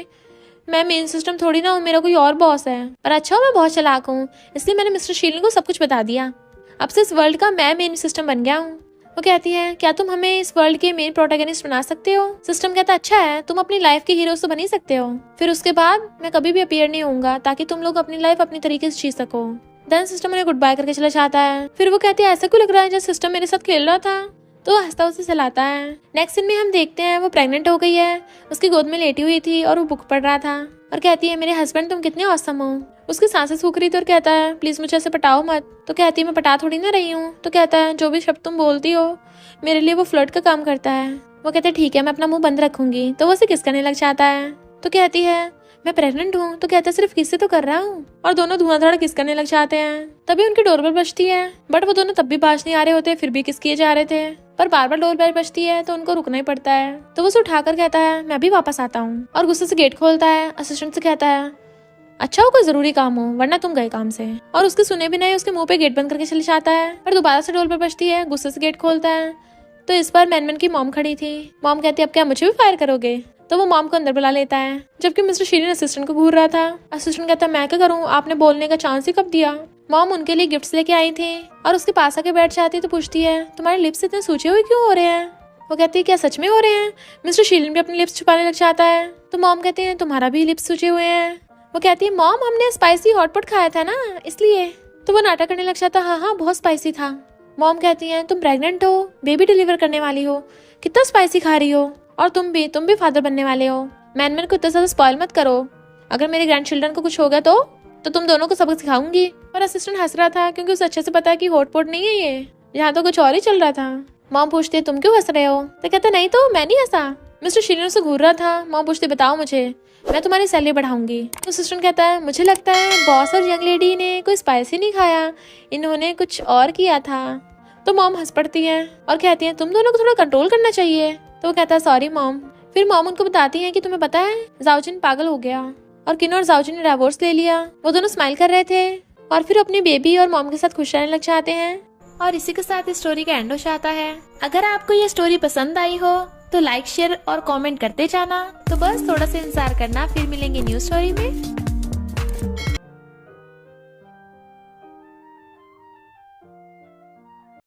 मैं मेन सिस्टम थोड़ी ना हूँ, मेरा कोई और बॉस है, पर अच्छा मैं बहुत चालाक हूँ, इसलिए मैंने मिस्टर शीलन को सब कुछ बता दिया। अब से इस वर्ल्ड का मैं मेन सिस्टम बन गया हूँ। वो कहती है क्या तुम हमें इस वर्ल्ड के मेन प्रोटैगनिस्ट बना सकते हो। सिस्टम कहता अच्छा है, तुम अपनी लाइफ के हीरो तो बन ही सकते हो। फिर उसके बाद मैं कभी भी अपीयर नहीं होऊंगा ताकि तुम लोग अपनी लाइफ अपनी तरीके से जी सको। देन सिस्टम उन्हें गुड बाय करके चला जाता है। फिर वो कहती है ऐसा क्यों लग रहा है जब सिस्टम मेरे साथ खेल रहा था। तो हंसता उसे चलाता है। नेक्स्ट सीन में हम देखते हैं वो प्रेग्नेंट हो गई है, उसकी गोद में लेटी हुई थी और वो बुक पढ़ रहा था और कहती है मेरे हस्बैंड तुम कितने औसम हो। उसकी सांसें सूख रही थी और कहता है प्लीज मुझे ऐसे पटाओ मत। तो कहती है मैं पटा थोड़ी ना रही हूँ। तो कहता है जो भी शब्द तुम बोलती हो मेरे लिए वो फ्लर्ट का काम करता है। वो कहते हैं ठीक है मैं अपना मुंह बंद रखूंगी। तो वो उसे किस करने लग जाता है। तो कहती है मैं प्रेग्नेंट हूँ। तो कहता है सिर्फ किससे तो कर रहा हूँ। और दोनों धुआंधाड़ किस करने लग जाते हैं। तभी उनकी डोरबेल बजती है बट वो दोनों तब भी बाज नहीं आ रहे होते, फिर भी किस किए जा रहे थे। पर बार बार डोरबेल बजती है तो उनको रुकना ही पड़ता है। तो वो उसे उठाकर कहता है मैं भी वापस आता हूँ और गुस्से से गेट खोलता है। असिस्टेंट से कहता है अच्छा हो कोई जरूरी काम हो वरना तुम गए काम से। और उसके सुने बिना ही उसके मुंह पे गेट बंद करके चले जाता है। पर दोबारा से डोरबेल बजती है, गुस्से से गेट खोलता है। तो इस बार मैनमैन की मॉम खड़ी थी। मॉम कहती है अब क्या मुझे भी फायर करोगे। तो वो मॉम को अंदर बुला लेता है जबकि मिस्टर शीलन असिस्टेंट को घूर रहा था। असिस्टेंट कहता है मैं क्या करूँ, आपने बोलने का चांस ही कब दिया। मॉम उनके लिए गिफ्ट्स लेके आई थी और उसके पास आके बैठ जाती तो पूछती है तुम्हारे लिप्स इतने सूखे हुए क्यों हो रहे हैं। वो कहती है क्या सच में हो रहे हैं। मिस्टर शीलन भी अपने लिप्स छुपाने लग जाता है। तो मॉम कहती है तुम्हारा भी लिप्स सूखे हुए हैं। वो कहती है मॉम हमने स्पाइसी हॉटपॉट खाया था ना इसलिए। तो वो नाटक करने लग जाता हाँ बहुत स्पाइसी था। मॉम कहती है तुम प्रेग्नेंट हो, बेबी डिलीवर करने वाली हो, कितना स्पाइसी खा रही हो और तुम भी फादर बनने वाले हो। मैनमैन को इतना ज्यादा स्पॉइल मत करो, अगर मेरे ग्रैंड चिल्ड्रन को कुछ हो गया तो तुम दोनों को सबक सिखाऊंगी। पर असिस्टेंट हंस रहा था क्योंकि उसे अच्छे से पता है कि हॉटपॉट नहीं है ये, यहाँ तो कुछ और ही चल रहा था। मॉम पूछती है तुम क्यों हंस रहे हो। तो कहता नहीं तो मैं नहीं हंसा, मिस्टर शीलन से घूर रहा था। मॉम पूछती बताओ मुझे, मैं तुम्हारी सैलरी बढ़ाऊंगी। तो असिस्टेंट कहता है मुझे लगता है बॉस और यंग लेडी ने कोई स्पाइसी नहीं खाया, इन्होंने कुछ और किया था। तो मॉम हंस पड़ती है और कहती है तुम दोनों को थोड़ा कंट्रोल करना चाहिए। तो वो कहता है सॉरी मॉम। फिर मॉम उनको बताती है कि तुम्हें पता है जाओजिन पागल हो गया और किन और जाओजिन ने डिवोर्स ले लिया। वो दोनों स्माइल कर रहे थे और फिर अपनी बेबी और मॉम के साथ खुश रहने लग जाते हैं। और इसी के साथ इस स्टोरी का एंड हो जाता है। अगर आपको ये स्टोरी पसंद आई हो तो लाइक शेयर और कमेंट करते जाना। तो बस थोड़ा सा इंतजार करना, फिर मिलेंगे न्यू स्टोरी में।